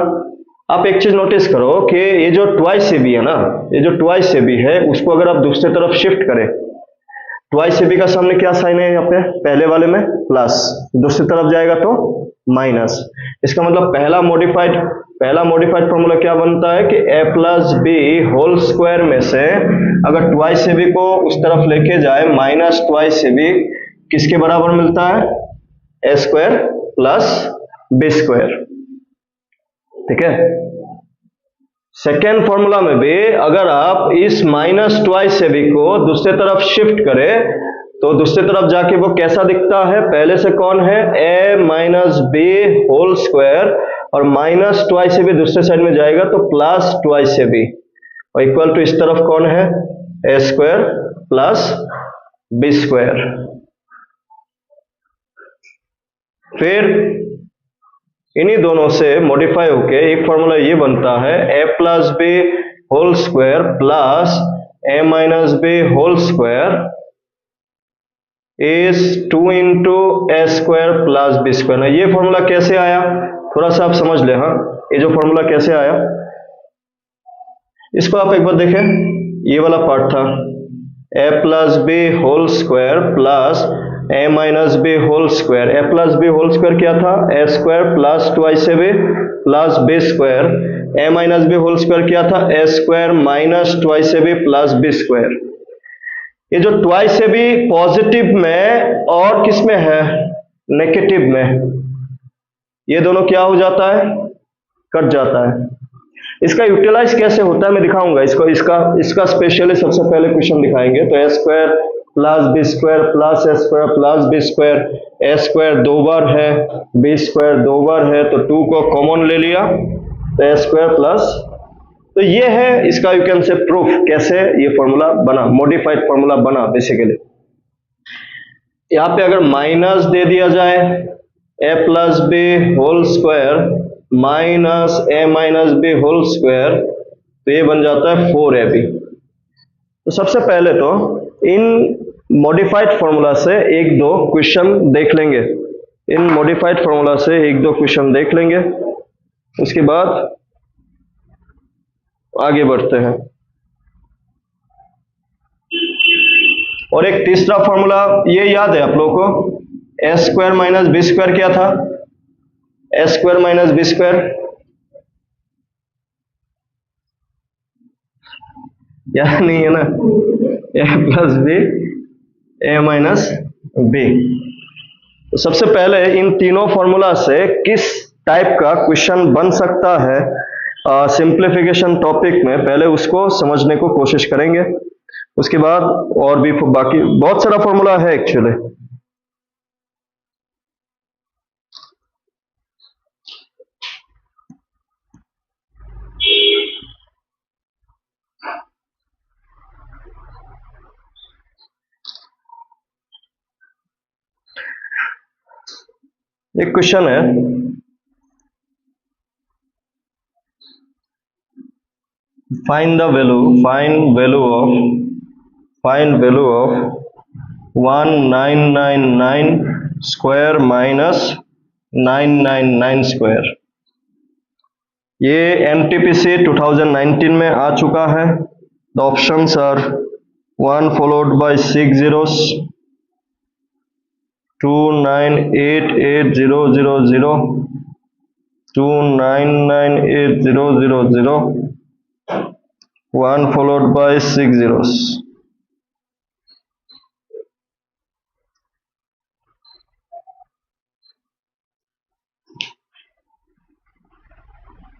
Speaker 1: आप एक चीज नोटिस करो कि ये जो ट्वाइस ए बी है ना, ये जो ट्वाइस ए बी है उसको अगर आप दूसरी तरफ शिफ्ट करें, ट्वाइस ए बी का सामने क्या साइन है यहाँ पे, पहले वाले में प्लस, दूसरी तरफ जाएगा तो माइनस। इसका मतलब पहला मॉडिफाइड फॉर्मूला क्या बनता है कि ए प्लस बी होल स्क्वायर में से अगर ट्वाइस ए बी को उस तरफ लेके जाए माइनस ट्वाइस ए बी किसके बराबर मिलता है, ए स्क्वायर प्लस बी स्क्वायर। ठीक है, सेकेंड फॉर्मूला में भी अगर आप इस माइनस ट्वाइस ए बी को दूसरी तरफ शिफ्ट करें तो दूसरी तरफ जाके वो कैसा दिखता है, पहले से कौन है, ए माइनस बी होल स्क्वायर और माइनस ट्वाइस ए बी दूसरे साइड में जाएगा तो प्लस ट्वाइस ए बी और इक्वल टू इस तरफ कौन है, ए स्क्वायर प्लस बी स्क्वायर। फिर इन्हीं दोनों से मॉडिफाई होके एक फॉर्मूला ये बनता है, ए plus B whole square plus A minus B whole square is 2 into A square plus B square. ये फॉर्मूला कैसे आया, थोड़ा सा आप समझ ले। हाँ, ये जो फॉर्मूला कैसे आया इसको आप एक बार देखें, ये वाला पार्ट था A plus B whole square plus A minus B whole square. A plus B whole square क्या था, A square plus twice A B plus B square. A minus B whole square क्या था, A square minus twice A B plus B square. ये जो twice A B positive में और किस में है, नेगेटिव में, ये दोनों क्या हो जाता है, कट जाता है। इसका यूटिलाइज कैसे होता है मैं दिखाऊंगा इसको, इसका स्पेशली सबसे पहले क्वेश्चन दिखाएंगे। तो A square plus B square plus A square plus B square, A square 2 बार है, बी स्क्वायर 2 बार है, तो 2 को कॉमन ले लिया तो ए स्क्वायर प्लस, तो ये है इसका यू कैन से प्रूफ कैसे ये फॉर्मूला बना, मॉडिफाइड फॉर्मूला बना। बेसिकली यहाँ पे अगर माइनस दे दिया जाए A plus B whole square minus A minus B whole square तो ये बन जाता है 4ab। तो सबसे पहले तो इन मॉडिफाइड फॉर्मूला से एक दो क्वेश्चन देख लेंगे, इन मॉडिफाइड फॉर्मूला से एक दो क्वेश्चन देख लेंगे, उसके बाद आगे बढ़ते हैं। और एक तीसरा फॉर्मूला ये याद है आप लोगों को, ए स्क्वायर माइनस बी स्क्वायर क्या था, A square minus B square, याद नहीं है ना, ए प्लस बी ए माइनस बी। तो सबसे पहले इन तीनों फॉर्मूला से किस टाइप का क्वेश्चन बन सकता है सिंप्लीफिकेशन टॉपिक में, पहले उसको समझने को कोशिश करेंगे। उसके बाद और भी बाकी बहुत सारा फॉर्मूला है एक्चुअली। एक क्वेश्चन है, find value of 1999 square minus 999 square. ये एनटीपीसी 2019 में आ चुका है। The options are 1 followed by 6 zeros, 2988000, 2998000, 1 followed by 6 zeros.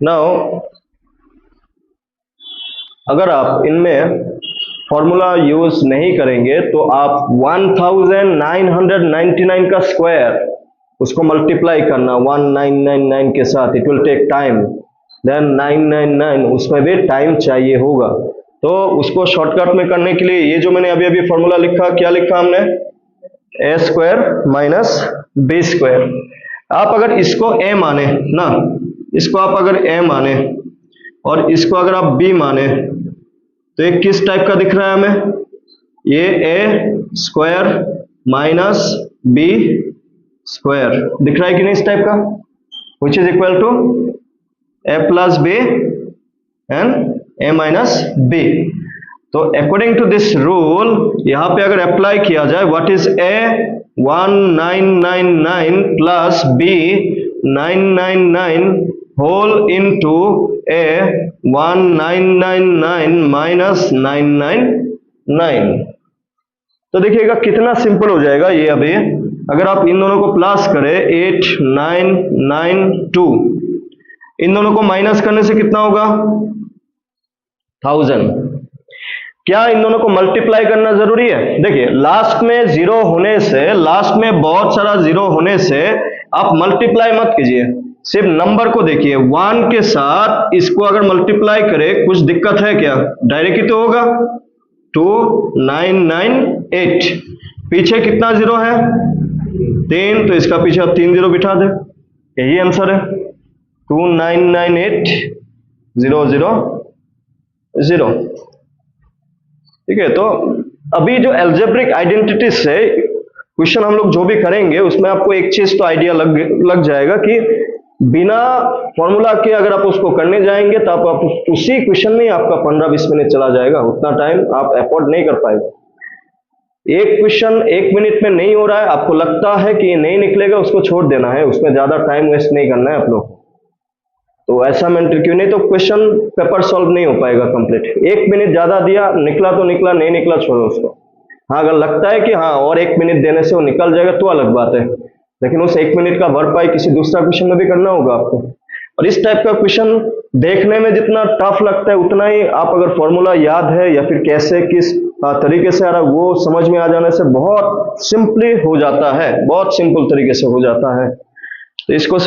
Speaker 1: Now अगर आप इनमें फॉर्मूला यूज नहीं करेंगे तो आप 1999 का स्क्वायर उसको मल्टीप्लाई करना 1999 के साथ, it will take time. Then 999 उसमें भी टाइम चाहिए होगा। तो उसको शॉर्टकट में करने के लिए ये जो मैंने अभी अभी फॉर्मूला लिखा, क्या लिखा हमने, ए स्क्वायर माइनस बी स्क्वायर। आप अगर इसको ए माने ना, इसको आप अगर ए माने और इसको अगर आप बी माने तो ये किस टाइप का दिख रहा है हमें, ये A square minus B square दिख रहा है कि नहीं इस टाइप का, which is equal to A plus B and A minus B. तो अकॉर्डिंग टू दिस रूल यहां पे अगर अप्लाई किया जाए, what is A 1999 plus B 999 whole into A 1999 minus 999। तो देखिएगा कितना सिंपल हो जाएगा ये। अभी अगर आप इन दोनों को प्लस करें 8992, इन दोनों को माइनस करने से कितना होगा 1000। क्या इन दोनों को मल्टीप्लाई करना जरूरी है? देखिए लास्ट में जीरो होने से, लास्ट में बहुत सारा जीरो होने से आप मल्टीप्लाई मत कीजिए, सिर्फ नंबर को देखिए। 1 के साथ इसको अगर मल्टीप्लाई करें कुछ दिक्कत है क्या? डायरेक्ट ही तो होगा। 2998 पीछे कितना जीरो है 3, तो इसका पीछे आप 3 जीरो बिठा दे, यही आंसर है 2998 000। ठीक है, तो अभी जो एल्जेब्रिक आइडेंटिटी से क्वेश्चन हम लोग जो भी करेंगे उसमें आपको एक चीज तो आइडिया लग जाएगा कि बिना फॉर्मूला के अगर आप उसको करने जाएंगे तो आप उसी क्वेश्चन में आपका 15-20 मिनट चला जाएगा, उतना टाइम आप अफोर्ड नहीं कर पाएंगे। एक क्वेश्चन 1 मिनट में नहीं हो रहा है, आपको लगता है कि ये नहीं निकलेगा, उसको छोड़ देना है, उसमें ज्यादा टाइम वेस्ट नहीं करना है आप लोग। तो ऐसा मेंटल क्यों, नहीं तो क्वेश्चन पेपर सॉल्व नहीं हो पाएगा कंप्लीट। 1 मिनट ज्यादा दिया, निकला तो निकला, नहीं निकला छोड़ो उसको। हाँ अगर लगता है कि हाँ और 1 मिनट देने से वो निकल जाएगा तो अलग बात है, लेकिन उस 1 मिनट का भरपाई किसी दूसरा क्वेश्चन में भी करना होगा आपको। और इस टाइप का क्वेश्चन देखने में जितना टफ लगता है उतना ही आप अगर फॉर्मूला याद है या फिर कैसे किस तरीके से आ रहा है वो समझ में आ जाने से बहुत सिंपली हो जाता है, बहुत सिंपल तरीके से हो जाता है। तो इसको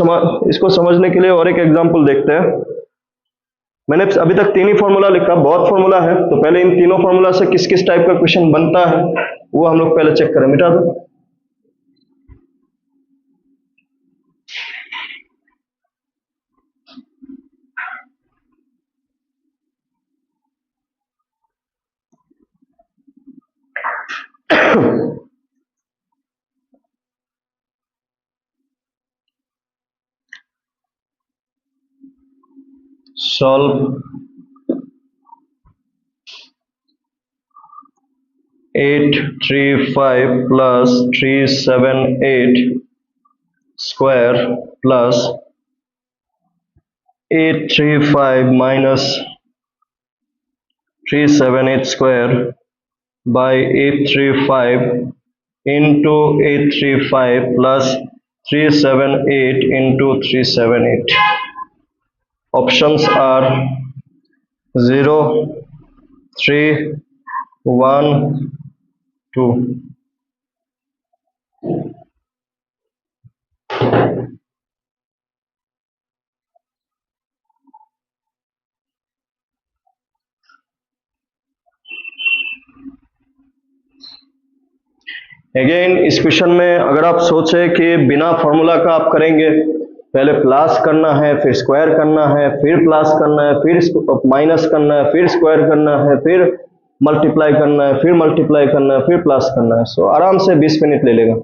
Speaker 1: समझने के लिए और एक एग्जांपल देखते हैं। मैंने अभी तक 3 ही फॉर्मूला लिखा, बहुत फॉर्मूला है, तो पहले इन तीनों फॉर्मूला से किस किस टाइप का क्वेश्चन बनता है वो हम लोग पहले चेक करें। मिटा दो। solve 835 plus 378 square plus 835 minus 378 square by 835 into 835 plus 378 into 378. Options are 0, 3, 1, 2. Again इस क्वेश्चन में अगर आप सोचे कि बिना फॉर्मूला का आप करेंगे, पहले प्लस करना है, फिर स्क्वायर करना है, फिर प्लस करना है, फिर माइनस करना है, फिर स्क्वायर करना है, फिर मल्टीप्लाई करना है, फिर मल्टीप्लाई करना है, फिर प्लस करना है, सो आराम से 20 मिनट ले लेगा।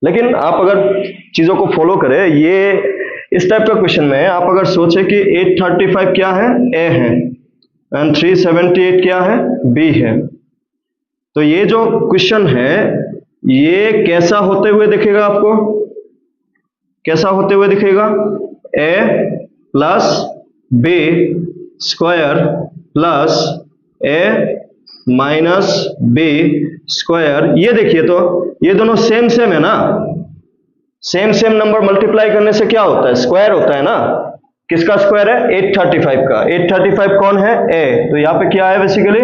Speaker 1: लेकिन आप अगर चीजों को फॉलो करें, ये इस टाइप का क्वेश्चन में आप अगर सोचे कि 835 क्या है, ए है, एंड 378 क्या है, बी है, तो ये जो क्वेश्चन है ये कैसा होते हुए दिखेगा आपको? कैसा होते हुए दिखेगा? ए प्लस बी स्क्वायर प्लस ए माइनस बी स्क्वायर। ये देखिए तो ये दोनों सेम सेम है ना, सेम सेम नंबर मल्टीप्लाई करने से क्या होता है? स्क्वायर होता है ना। किसका स्क्वायर है? 835 का। 835 कौन है? ए, तो यहां पे क्या है basically?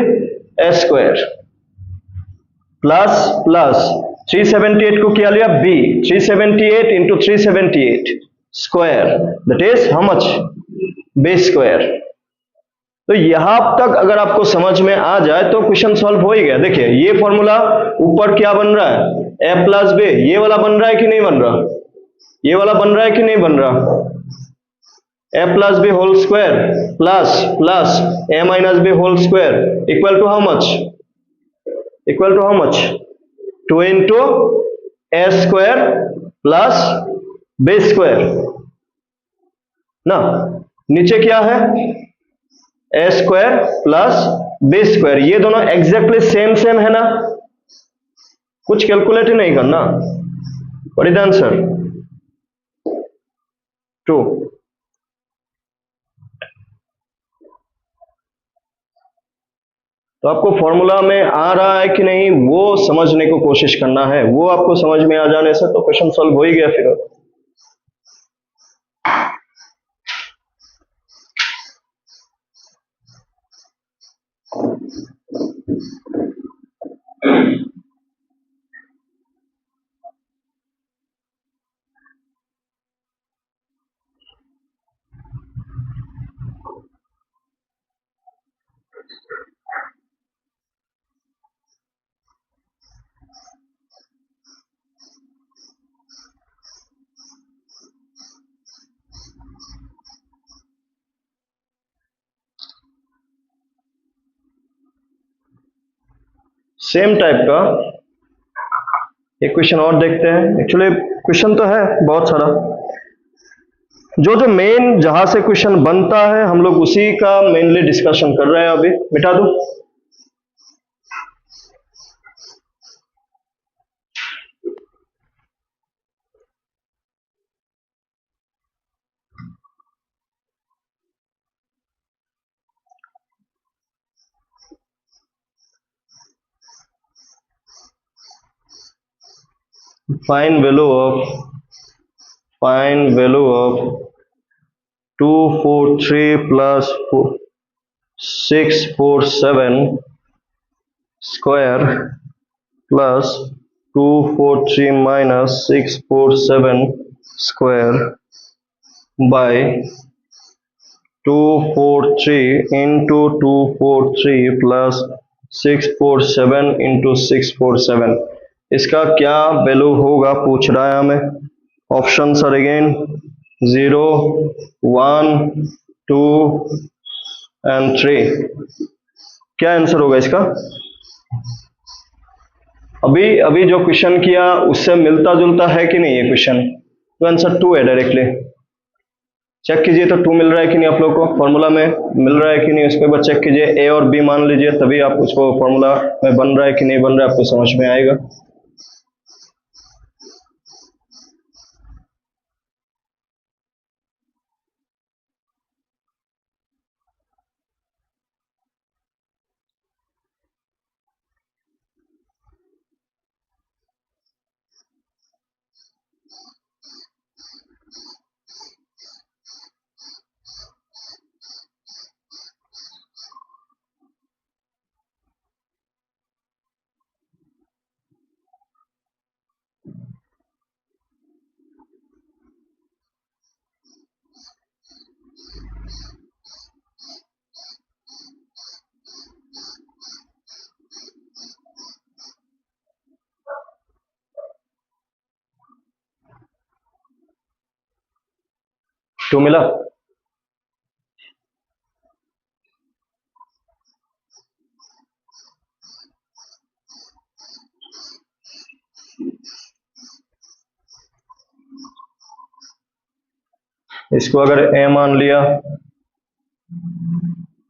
Speaker 1: A square plus plus 378 को क्या लिया? B. 378 into 378 square that is how much? B square. तो यहां तक अगर आपको समझ में आ जाए तो क्वेश्चन सॉल्व हो ही गया। देखिए ये फॉर्मूला ऊपर क्या बन रहा है? ए प्लस बी। ये वाला बन रहा है कि नहीं बन रहा? ये वाला बन रहा है कि नहीं बन रहा? A plus B whole square plus plus A minus B whole square equal to how much? Equal to how much, 2 into A square plus B square ना, नीचे क्या है, ए स्क्वायर प्लस बी स्क्वायर, ये दोनों एग्जैक्टली सेम सेम है ना, कुछ calculate ही नहीं करना। What is the answer, 2। तो आपको फॉर्मूला में आ रहा है कि नहीं वो समझने को कोशिश करना है, वो आपको समझ में आ जाने से तो क्वेश्चन सॉल्व हो ही गया फिर। सेम टाइप का एक क्वेश्चन और देखते हैं। एक्चुअली क्वेश्चन तो है बहुत सारा, जो मेन जहां से क्वेश्चन बनता है हम लोग उसी का मेनली डिस्कशन कर रहे हैं। अभी मिटा दूं, find value of 243 plus 647 square plus 243 minus 647 square by 243 into 243 plus 647 into 647, इसका क्या वैल्यू होगा पूछ रहा है हमें। Option are again 0, 1, 2 and 3। क्या आंसर होगा इसका। अभी जो क्वेश्चन किया उससे मिलता जुलता है कि नहीं ये क्वेश्चन, तो आंसर 2 है डायरेक्टली। चेक कीजिए तो 2 मिल रहा है कि नहीं आप लोग को, फॉर्मूला में मिल रहा है कि नहीं, उसके बाद चेक कीजिए ए और बी मान लीजिए, तभी आप उसको फॉर्मूला में बन रहा है कि नहीं बन रहा है आपको समझ में आएगा। तो मिला, इसको अगर ए मान लिया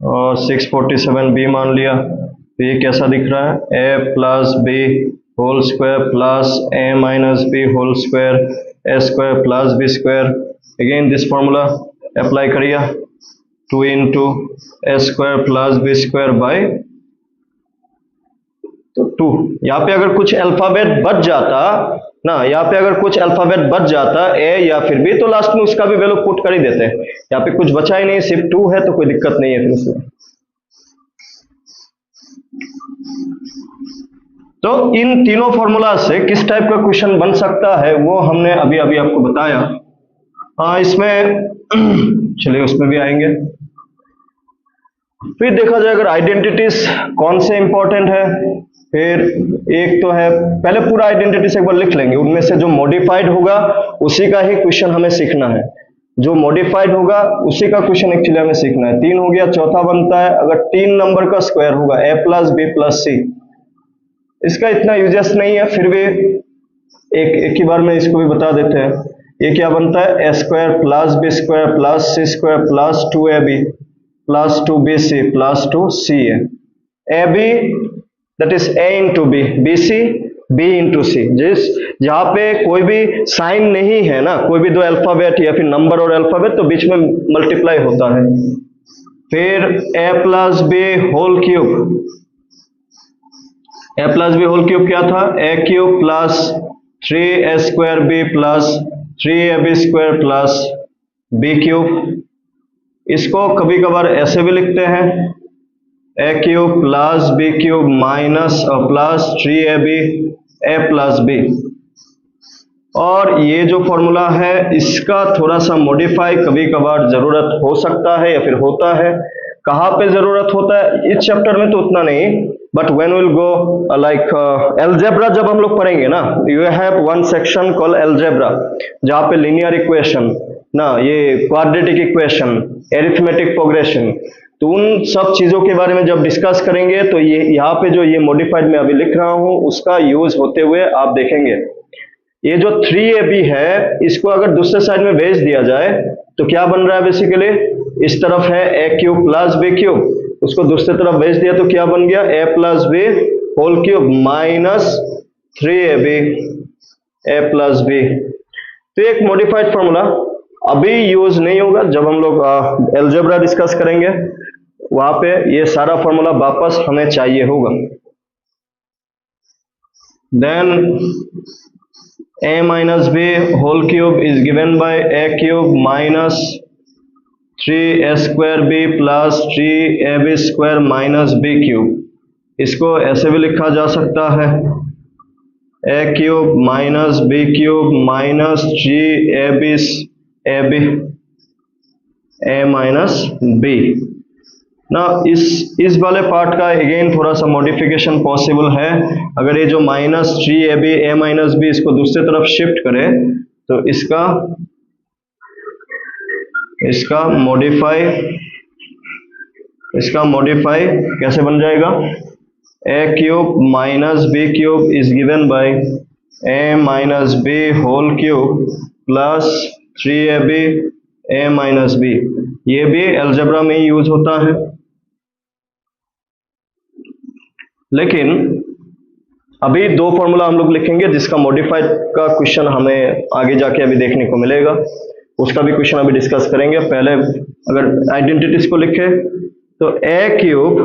Speaker 1: और 647 बी मान लिया तो ये कैसा दिख रहा है, ए plus B whole square plus A minus B whole square, A square plus B square. Again this formula apply करिए, 2 into A square plus B square by तो 2। यहाँ पे अगर कुछ अल्फाबेट बच जाता ना, यहाँ पे अगर कुछ अल्फाबेट बच जाता ए या फिर बी, तो लास्ट में उसका भी वैल्यू पुट कर ही देते। यहाँ पे कुछ बचा ही नहीं, सिर्फ 2 है तो कोई दिक्कत नहीं है फिर इसमें। तो इन तीनों फॉर्मूला से किस टाइप का क्वेश्चन बन सकता है वो हमने अभी अभी आपको बताया। इसमें चलिए उसमें भी आएंगे। फिर देखा जाए अगर आइडेंटिटीज कौन से इंपॉर्टेंट है, फिर एक तो है, पहले पूरा आइडेंटिटीज एक बार लिख लेंगे, उनमें से जो मॉडिफाइड होगा उसी का ही क्वेश्चन हमें सीखना है, जो मॉडिफाइड होगा उसी का क्वेश्चन एक्चुअली हमें सीखना है। 3 हो गया, चौथा बनता है अगर 3 नंबर का स्क्वायर होगा ए प्लस बी प्लस सी, इसका इतना यूजेस नहीं है, फिर भी एक ही बार में इसको भी बता देते हैं। ये क्या बनता है, ए square plus B square plus c square plus 2ab plus 2bc plus 2ca। A b that is a into b, b c b into c. जिस जहां पे कोई भी साइन नहीं है ना, कोई भी दो अल्फाबेट या फिर नंबर और अल्फाबेट, तो बीच में मल्टीप्लाई होता है। फिर a plus B whole cube, a plus B whole cube क्या था, a cube plus 3a square b plus 3ab square plus B cube. इसको कभी कभार ऐसे भी लिखते हैं, a cube plus B cube minus plus 3ab a plus b. और ये जो फॉर्मूला है इसका थोड़ा सा मॉडिफाई कभी कभार जरूरत हो सकता है या फिर होता है। कहाँ पे जरूरत होता है, इस चैप्टर में तो उतना नहीं, but when will go like algebra जब हम लोग पढ़ेंगे ना, you have one section call algebra, जहाँ पे लीनियर इक्वेशन ना, ये क्वाड्रेटिक इक्वेशन, एरिथमेटिक प्रोग्रेशन, तो उन सब चीजों के बारे में जब डिस्कस करेंगे तो ये यहाँ पे जो ये मॉडिफाइड मैं अभी लिख रहा हूँ उसका यूज होते हुए आप देखेंगे। ये जो 3ab है इसको अगर दूसरे साइड में भेज दिया जाए तो क्या बन रहा है, बेसिकली इस तरफ है a cube plus B cube, उसको दूसरी तरफ भेज दिया तो क्या बन गया, a plus B whole cube minus 3ab a plus B. तो एक मॉडिफाइड फॉर्मूला अभी यूज नहीं होगा, जब हम लोग एलजेब्रा डिस्कस करेंगे वहां पे ये सारा फॉर्मूला वापस हमें चाहिए होगा। Then a minus b whole cube is given by a cube minus 3a square b plus 3ab square minus b cube। इसको ऐसे भी लिखा जा सकता है, a cube minus b cube minus 3ab a minus b ना। इस वाले पार्ट का अगेन थोड़ा सा मॉडिफिकेशन पॉसिबल है। अगर ये जो minus 3ab a minus B इसको दूसरी तरफ शिफ्ट करें तो इसका मॉडिफाई कैसे बन जाएगा, a cube minus B cube is given by a minus B whole cube plus 3ab a minus B. ये भी अलजेब्रा में यूज होता है, लेकिन अभी दो फॉर्मूला हम लोग लिखेंगे जिसका मॉडिफाइड का क्वेश्चन हमें आगे जाके अभी देखने को मिलेगा, उसका भी क्वेश्चन अभी डिस्कस करेंगे। पहले अगर आइडेंटिटीज को लिखे तो a cube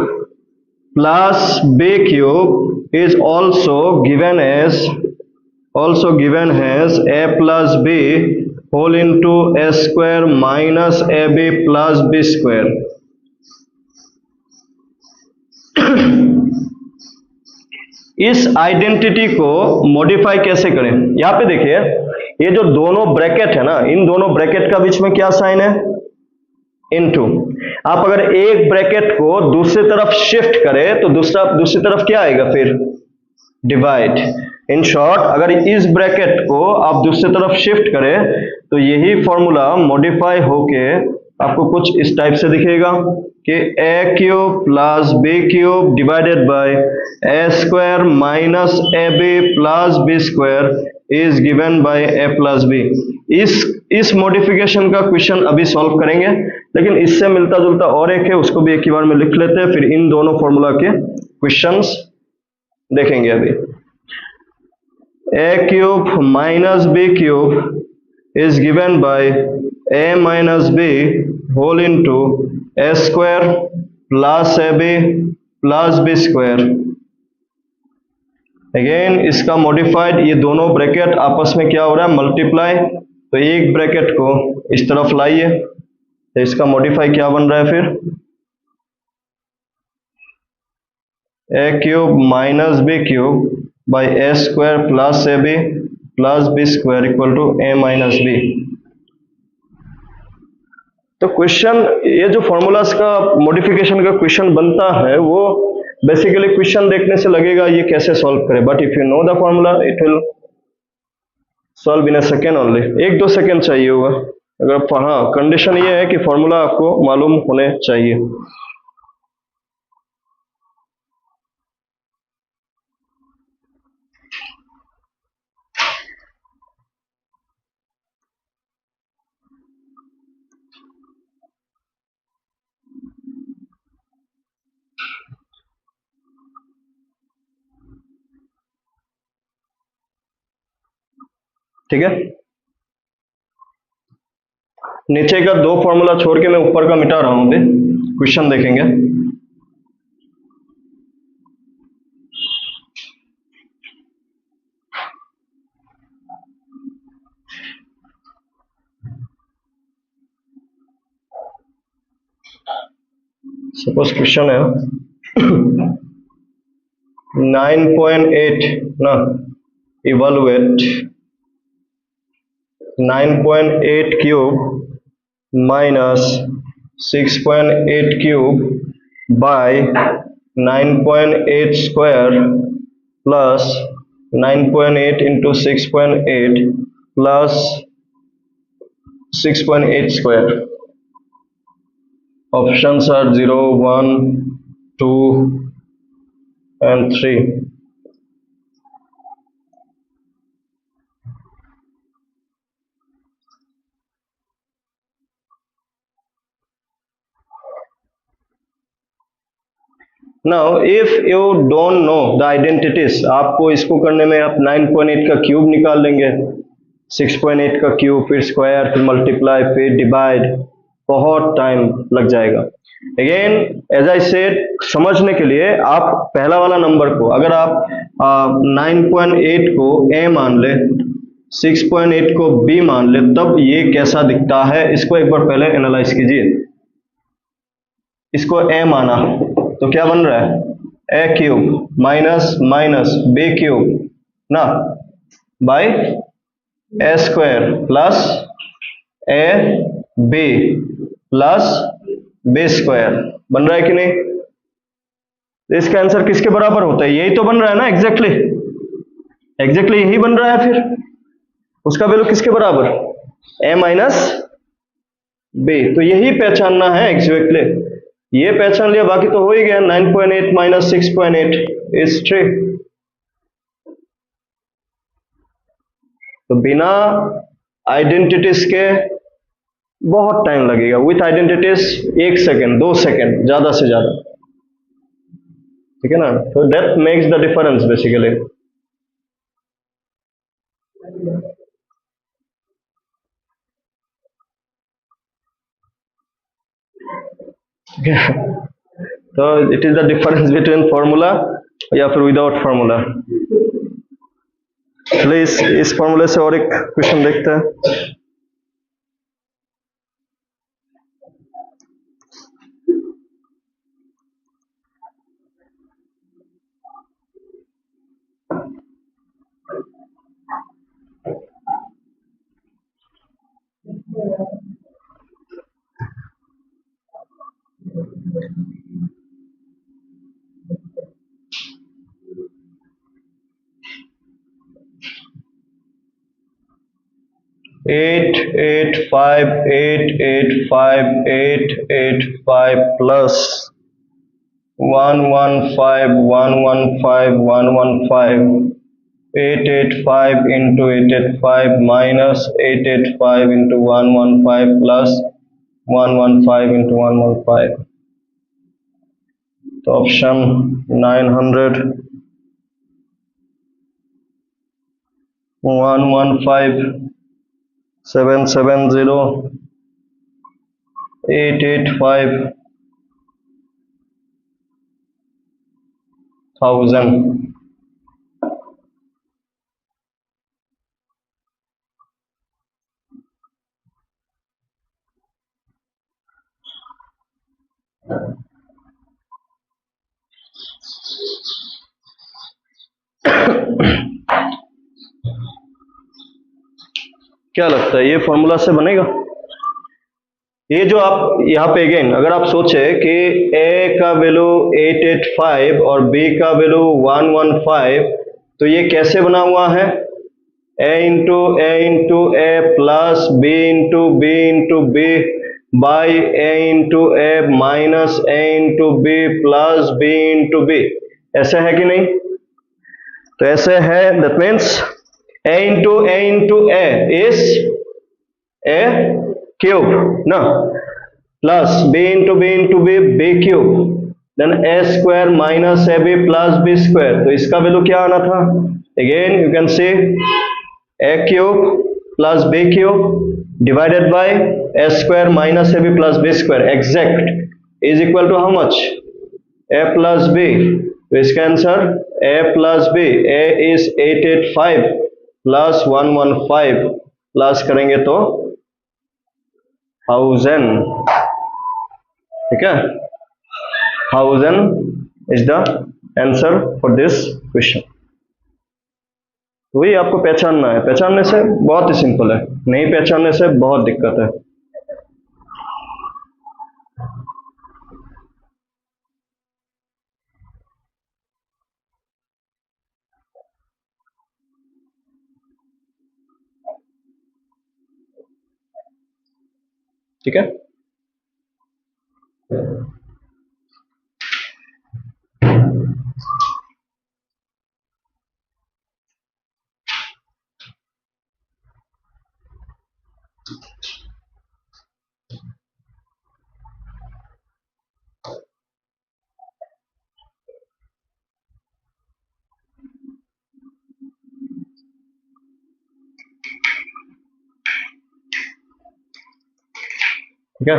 Speaker 1: plus b cube is also given as a plus b whole into a square minus ab plus b square. इस आइडेंटिटी को मॉडिफाई कैसे करें, यहां पे देखिए ये जो दोनों ब्रैकेट है ना, इन दोनों ब्रैकेट का बीच में क्या साइन है, इनटू। आप अगर एक ब्रैकेट को दूसरी तरफ शिफ्ट करें तो दूसरी तरफ क्या आएगा, फिर डिवाइड। इन शॉर्ट अगर इस ब्रैकेट को आप दूसरी तरफ शिफ्ट करें तो यही फॉर्मूला मॉडिफाई होके आपको कुछ इस टाइप से दिखेगा कि a cube plus b cube divided bye a square minus ab plus b square is given by a plus b। इस मॉडिफिकेशन का क्वेश्चन अभी सॉल्व करेंगे, लेकिन इससे मिलता जुलता और एक है, उसको भी एक ही बार में लिख लेते हैं, फिर इन दोनों फॉर्मूला के क्वेश्चंस देखेंगे। अभी a cube minus b cube is given by a minus b whole into a square plus ab plus b square। Again इसका मॉडिफाइड, ये दोनों ब्रैकेट आपस में क्या हो रहा है, मल्टीप्लाई, तो एक ब्रैकेट को इस तरफ लाइए तो इसका मॉडिफाई क्या बन रहा है, फिर a cube minus b cube by a square plus ab plus B square equal to a minus B. तो क्वेश्चन, ये जो फॉर्मूलाज का मॉडिफिकेशन का क्वेश्चन बनता है वो बेसिकली क्वेश्चन देखने से लगेगा ये कैसे सॉल्व करें, but if you know the formula it will solve in a second only. 1-2 second चाहिए होगा अगर, हाँ कंडीशन ये है कि फॉर्मूला आपको मालूम होने चाहिए। ठीक है, नीचे का 2 फॉर्मूला छोड़ के मैं ऊपर का मिटा रहा हूं। अभी क्वेश्चन देखेंगे। सपोज क्वेश्चन है 9.8 ना, evaluate 9.8 cube minus 6.8 cube by 9.8 square plus 9.8 into 6.8 plus 6.8 square. Options are 0, 1, 2 and 3. Now if you don't know the identities, आपको इसको करने में आप 9.8 का क्यूब निकाल लेंगे, 6.8 का क्यूब, फिर स्क्वायर, फिर मल्टीप्लाई, फिर डिवाइड, बहुत टाइम लग जाएगा। अगेन एज आई सेड, समझने के लिए आप पहला वाला नंबर को अगर आप 9.8 को a मान ले, 6.8 को b मान ले, तब ये कैसा दिखता है इसको एक बार पहले एनालाइज कीजिए। इसको a माना तो क्या बन रहा है, a cube minus minus b cube ना by a square plus a b plus b square बन रहा है कि नहीं। इसका आंसर किसके बराबर होता है, यही तो बन रहा है ना, एग्जैक्टली यही बन रहा है। फिर उसका वैल्यू किसके बराबर, a माइनस b, तो यही पहचानना है एग्जैक्टली। ये पहचान लिया, बाकी तो हो ही गया। 9.8 माइनस 6.8 इज 3। तो बिना आइडेंटिटीज के बहुत टाइम लगेगा, विथ आइडेंटिटीज 1 सेकेंड 2 सेकेंड ज्यादा से ज्यादा, ठीक है ना। तो that makes the difference basically. तो it is the difference between formula या फिर विदाउट फॉर्मूला। प्लीज इस फॉर्मूले से और एक क्वेश्चन देखते हैं। At 885 plus 115 885 into 885 minus 885 into 115 plus 115 into 115, तो ऑप्शन 900 115 770 885 1000। क्या लगता है ये फॉर्मूला से बनेगा? ये जो आप यहाँ पे अगेन अगर आप सोचे कि a का वैल्यू 885 और b का वैल्यू 115, तो ये कैसे बना हुआ है, a into a plus b into b by a into a minus a into b plus b into b, ऐसे है कि नहीं? तो ऐसे है, that means a into a is a cube ना, plus b into b cube, then a square minus ab plus b square. तो इसका वैल्यू क्या आना था, again you can see a cube plus B cube divided by a square minus A B plus B square exact is equal to how much A plus B. तो इसका answer A plus B, A is 885 plus 115 plus करेंगे तो 1000, ठीक है, 1000 is the answer for this question. वही आपको पहचानना है, पहचानने से बहुत ही सिंपल है, नहीं पहचानने से बहुत दिक्कत है। ठीक है, ठीक है।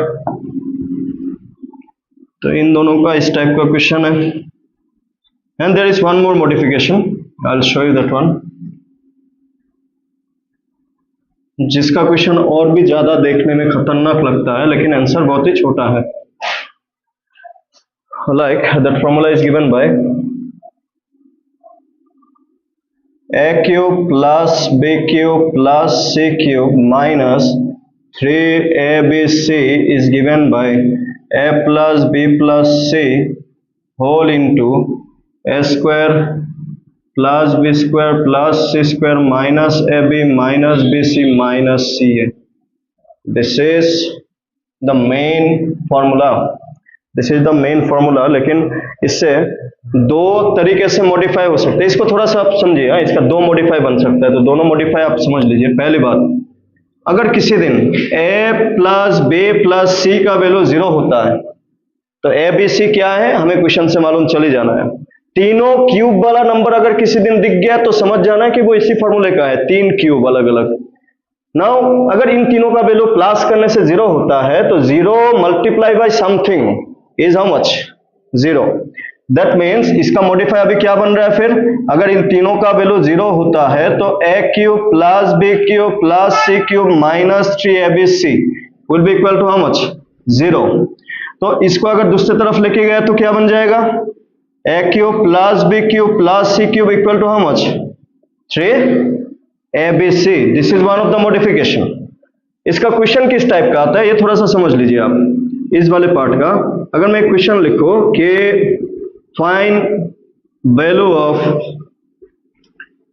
Speaker 1: तो इन दोनों का इस टाइप का क्वेश्चन है। And there is one more modification, I will show you that one, जिसका क्वेश्चन और भी ज्यादा देखने में खतरनाक लगता है लेकिन आंसर बहुत ही छोटा है। Like that formula is given by a cube plus b cube plus c cube minus 3abc is given by a plus b plus c whole into a square plus b square plus c square minus ab minus bc minus ca. This is the main formula. This is the main formula. लेकिन इससे दो तरीके से modify हो सकते हैं, इसको थोड़ा सा आप समझिए। इसका दो मॉडिफाई बन सकता है, तो दोनों मॉडिफाई आप समझ लीजिए। पहली बात, अगर किसी दिन a प्लस बी प्लस सी का वैल्यू 0 होता है तो ए बी सी क्या है हमें क्वेश्चन से मालूम चली जाना है। तीनों क्यूब वाला नंबर अगर किसी दिन दिख गया तो समझ जाना है कि वो इसी फॉर्मूले का है, 3 क्यूब अलग अलग। नाउ अगर इन तीनों का वैल्यू प्लस करने से 0 होता है तो 0 multiply by something is how much 0। That means इसका मॉडिफाई अभी क्या बन रहा है फिर, अगर इन तीनों का वैल्यू 0 होता है तो a cube plus B cube plus C cube minus 3abc will be equal to how much 0। तो इसको अगर दूसरी तरफ लेके गया तो क्या बन जाएगा, a cube plus B cube plus C cube equal to how much 3abc। This is one of the modification. इसका क्वेश्चन किस टाइप का आता है ये थोड़ा सा समझ लीजिए आप। इस वाले पार्ट का अगर मैं क्वेश्चन लिखो कि find value of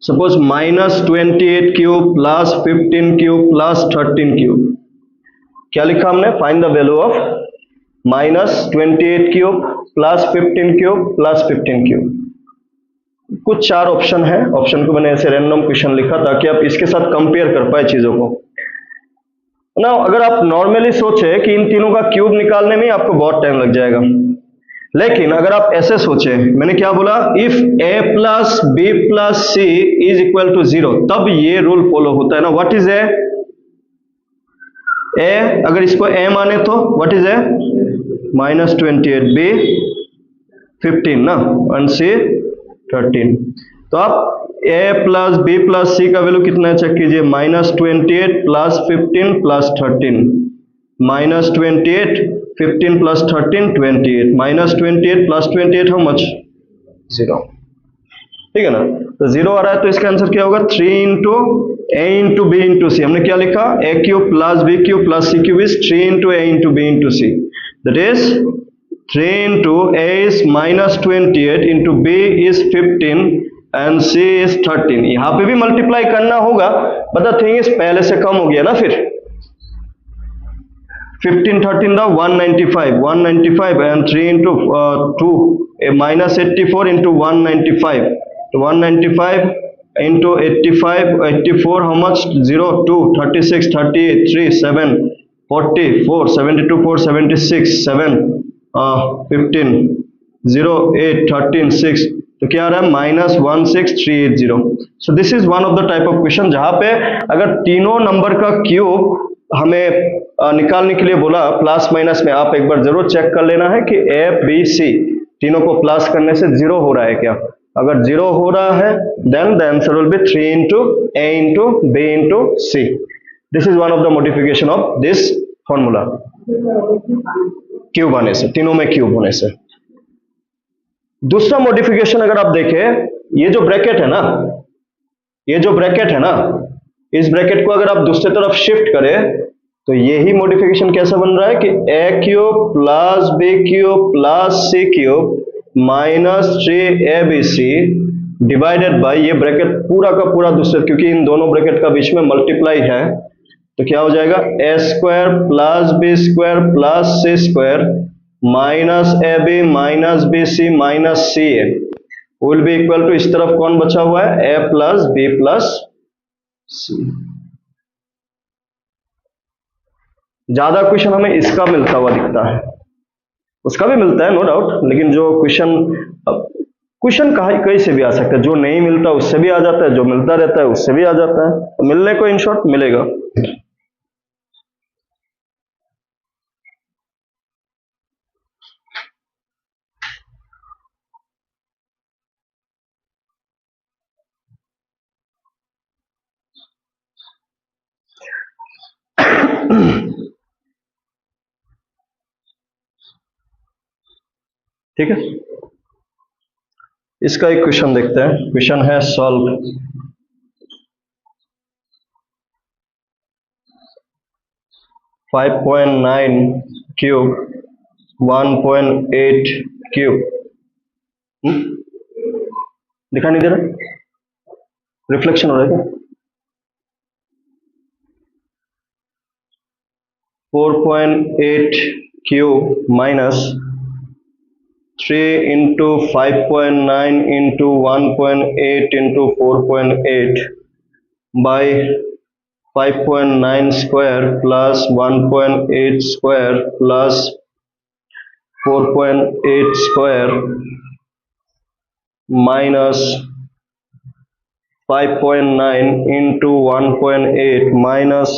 Speaker 1: suppose -28 cube plus 15 cube plus 13 cube, क्या लिखा हमने, find the value of -28 cube plus 15 cube plus 15 cube. कुछ 4 ऑप्शन है, ऑप्शन को मैंने ऐसे रैंडम क्वेश्चन लिखा ताकि आप इसके साथ कंपेयर कर पाए चीजों को ना। अगर आप नॉर्मली सोचे कि इन तीनों का क्यूब निकालने में आपको बहुत टाइम लग जाएगा, लेकिन अगर आप ऐसे सोचे, मैंने क्या बोला, if a plus B plus C is equal to 0, तब ये रूल फॉलो होता है ना। What is a? अगर इसको a माने तो व्हाट इज a? -28, b 15 ना, और c 13। तो आप a प्लस बी प्लस सी का वैल्यू कितना है चेक कीजिए, -28 plus 15 plus 13, -28 15 plus 13 28, -28 plus 28 how much 0, ठीक है ना। तो 0 आ रहा है तो इसका आंसर क्या होगा, 3 into a into b into c. हमने क्या लिखा, a cube plus B cube plus C cube is 3 into a into b into c, that is 3 into a is -28 into b is 15 and c is 13। यहां पे भी multiply करना होगा, but the thing is पहले से कम हो गया ना। फिर 15 13 द 195 एंड 3 इंटू 2 -84 इंटू 195, तो 195 इंटू 84 हाउ मच 0 2 36 38 3 7 40 4 72 4 76 7 15 0 8 13 6 तो क्या आ रहा है -16380। So this is one of the type of question जहां पे अगर तीनों नंबर का क्यूब हमें निकालने के लिए बोला प्लस माइनस में, आप एक बार जरूर चेक कर लेना है कि ए बी सी तीनों को प्लस करने से 0 हो रहा है क्या। अगर 0 हो रहा है then the answer will be 3 into a into b into c। This is one of the modification of this formula, cube आने से, तीनों में क्यूब होने से। दूसरा मॉडिफिकेशन अगर आप देखें, ये जो ब्रैकेट है ना, ये जो ब्रैकेट है ना, इस ब्रैकेट को अगर आप दूसरी तरफ शिफ्ट करें तो यही मॉडिफिकेशन कैसा बन रहा है कि a cube plus B cube plus C cube minus 3abc divided by, ये ब्रैकेट पूरा का पूरा दूसरे, क्योंकि इन दोनों ब्रैकेट का बीच में मल्टीप्लाई है तो क्या हो जाएगा a square plus B square plus c square minus A b minus b c minus c a will be equal to, इस तरफ कौन बचा हुआ है, ए प्लस बी प्लस सी। ज्यादा क्वेश्चन हमें इसका मिलता हुआ दिखता है, उसका भी मिलता है नो डाउट, लेकिन जो क्वेश्चन कहीं से भी आ सकता है, जो नहीं मिलता उससे भी आ जाता है, जो मिलता रहता है उससे भी आ जाता है, तो मिलने को इन शॉर्ट मिलेगा। ठीक है, इसका एक क्वेश्चन देखते हैं। क्वेश्चन है सॉल्व 5.9 क्यूब 1.8 क्यूब। दिखा नहीं दे रहा, रिफ्लेक्शन हो रहा है क्या? 4.8 cube minus 3 into 5.9 into 1.8 into 4.8 by 5.9 square plus 1.8 square plus 4.8 square minus 5.9 into 1.8 minus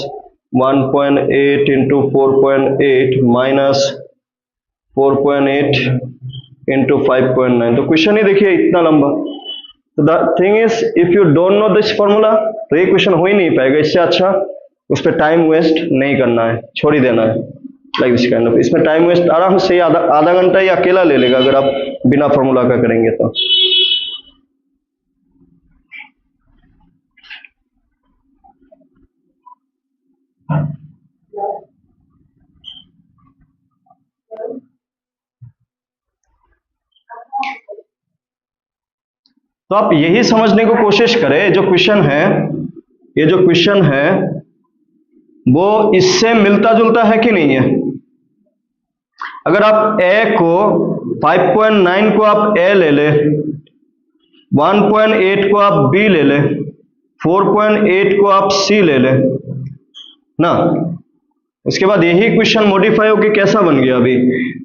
Speaker 1: 1.8 into 4.8 minus 4.8 into 5.9। तो क्वेश्चन ही देखिए इतना लंबा। तो the thing is if you don't know this formula तो ये क्वेश्चन हो ही नहीं पाएगा। इससे अच्छा उस पर टाइम वेस्ट नहीं करना है, छोड़ ही देना है, लाइक दिस काइंड ऑफ। इसमें टाइम वेस्ट आराम से आधा घंटा ही अकेला ले लेगा अगर आप बिना फॉर्मूला का करेंगे तो। तो आप यही समझने को कोशिश करें, जो क्वेश्चन है, ये जो क्वेश्चन है वो इससे मिलता जुलता है कि नहीं है। अगर आप a को 5.9 को आप a ले ले, 1.8 को आप b ले ले, 4.8 को आप c ले ले ना, उसके बाद यही क्वेश्चन मॉडिफाई होकर कैसा बन गया। अभी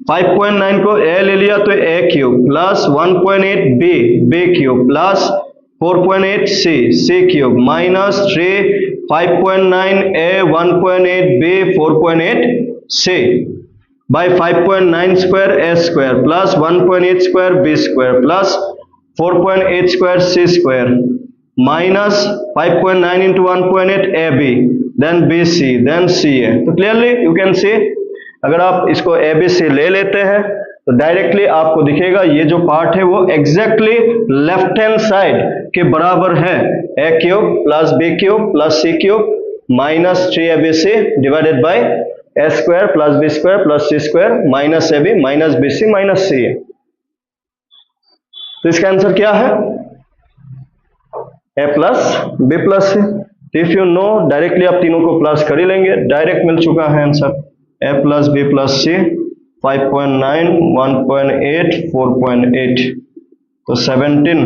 Speaker 1: 5.9 को a ले लिया तो a cube plus 1.8 b cube plus 4.8 c cube minus 3 5.9 a 1.8 b 4.8 c by 5.9 square a square plus 1.8 square b square plus 4.8 square c square minus 5.9 into 1.8 ab then bc then ca। तो clearly you can see, अगर आप इसको abc ले लेते हैं तो directly आपको दिखेगा ये जो पार्ट है वो एग्जैक्टली लेफ्ट हैंड साइड के बराबर है, a cube plus b cube plus c cube minus 3abc divided bye a square plus b square plus c square minus ab minus bc minus ca। तो इसका answer क्या है, a plus b plus c। If you no directly आप तीनों को plus कर ही लेंगे, direct मिल चुका है answer a plus b plus c 5.9 1.8 4.8। तो 17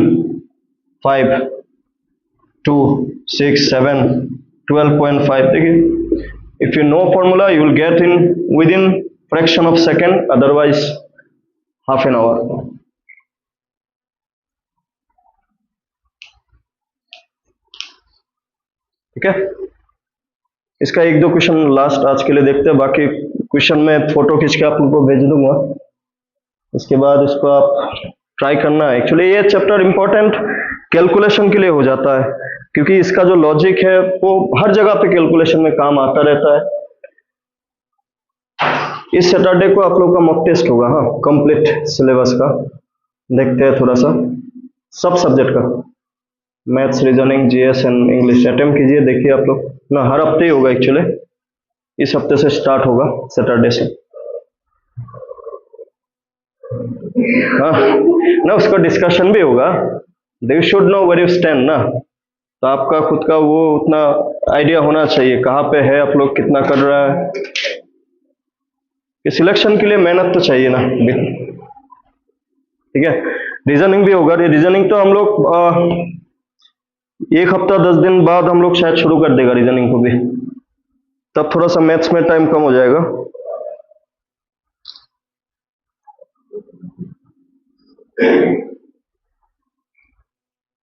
Speaker 1: 5 2 6 7 12.5। देखिए, if you no formula you will get in with in fraction of second, otherwise half an hour. ठीक है, इसका एक दो क्वेश्चन लास्ट आज के लिए देखते हैं, बाकी क्वेश्चन में फोटो खींच के आप लोगों को भेज दूंगा, इसके बाद इसको आप ट्राई करना है। एक्चुअली ये चैप्टर इंपॉर्टेंट कैलकुलेशन के लिए हो जाता है, क्योंकि इसका जो लॉजिक है वो हर जगह पे कैलकुलेशन में काम आता रहता है। इस सैटरडे को आप लोगों का मॉक टेस्ट होगा, हाँ, कंप्लीट सिलेबस का देखते हैं थोड़ा सा, सब सब्जेक्ट का, maths, reasoning, GS and English attempt कीजिए, देखिए आप लोग ना, हर हफ्ते ही होगा एक्चुअली, इस हफ्ते से स्टार्ट होगा सैटरडे से, हाँ ना, उसका डिस्कशन भी होगा, they should know where you stand ना, तो आपका खुद का वो उतना आइडिया होना चाहिए कहाँ पे है आप लोग, कितना कर रहा है, सिलेक्शन के लिए मेहनत तो चाहिए ना, ठीक है। रीजनिंग भी होगा, रीजनिंग तो हम लोग एक हफ्ता 10 दिन बाद हम लोग शायद शुरू कर देगा रीजनिंग को भी, तब थोड़ा सा मैथ्स में टाइम कम हो जाएगा।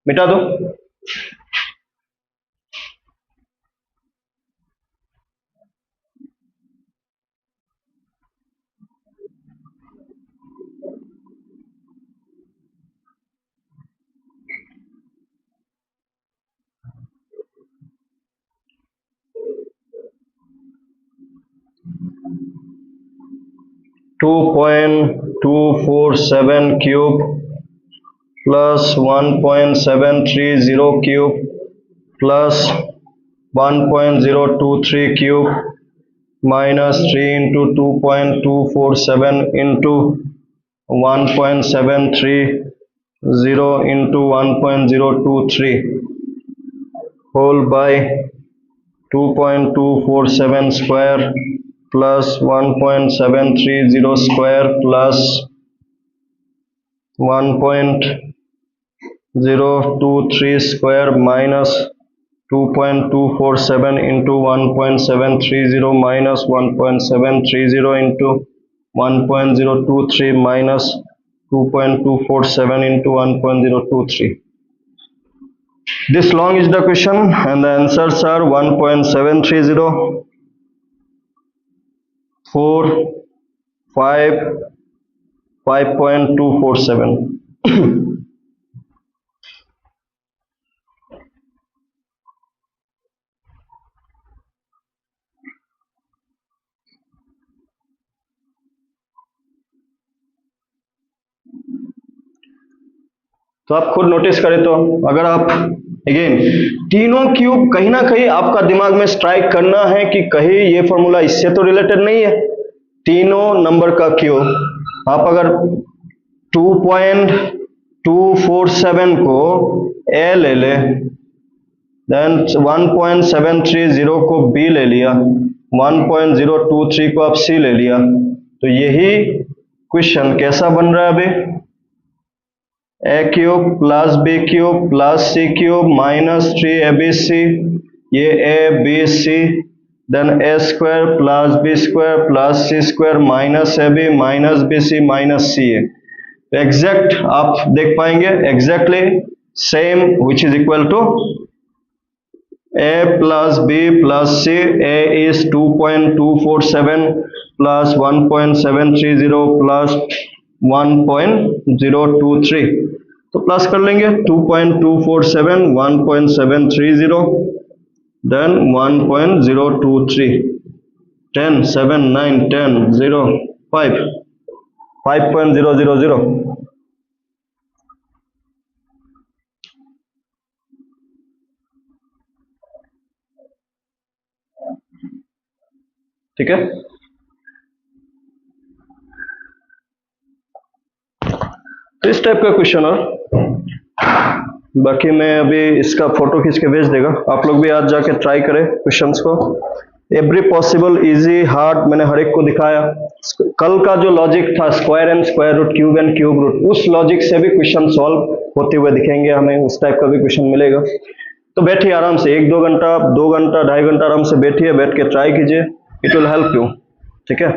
Speaker 1: मिटा दो, (2.247 cube plus 1.730 cube plus 1.023 cube minus 3 into 2.247 into 1.730 into 1.023 whole by 2.247 square plus 1.730 square plus 1.023 square minus 2.247 into 1.730 minus 1.730 into 1.023 minus 2.247 into 1.023. This long is the question and the answers are 1.730, 4, 5, 5.247. तो आप खुद notice करें, तो अगर आप again तीनों cube कहीं ना कहीं आपका दिमाग में स्ट्राइक करना है कि कहीं ये फॉर्मूला इससे तो रिलेटेड नहीं है, तीनों नंबर का क्यूब आप अगर 2.247 को ए ले ले, देन 1.730 को बी ले लिया, 1.023 को आप सी ले लिया, तो यही क्वेश्चन कैसा बन रहा है अभी, a cube plus B cube plus C cube minus 3abc, ये a b c, then a square plus B square plus c square minus A b minus b c minus c a. Exact आप देख पाएंगे, exactly same which is equal to A plus B plus c, a is 2.247 plus 1.730 plus 1.023, तो plus कर लेंगे 2.247 1.730 then 1.023, 10 7 9 10 0 5 5.000, ठीक है। तो इस टाइप का क्वेश्चन, और बाकी मैं अभी इसका फोटो खींच के भेज देगा, आप लोग भी आज जाके ट्राई करें क्वेश्चंस को, एवरी पॉसिबल इजी हार्ड मैंने हर एक को दिखाया। कल का जो लॉजिक था square and square root, cube and cube root, उस लॉजिक से भी क्वेश्चन सॉल्व होते हुए दिखेंगे हमें, उस टाइप का भी क्वेश्चन मिलेगा। तो बैठिए आराम से 1-2 घंटा 2 घंटा 2.5 घंटा आराम से बैठिए, बैठ के ट्राई कीजिए, इट विल हेल्प यू, ठीक है।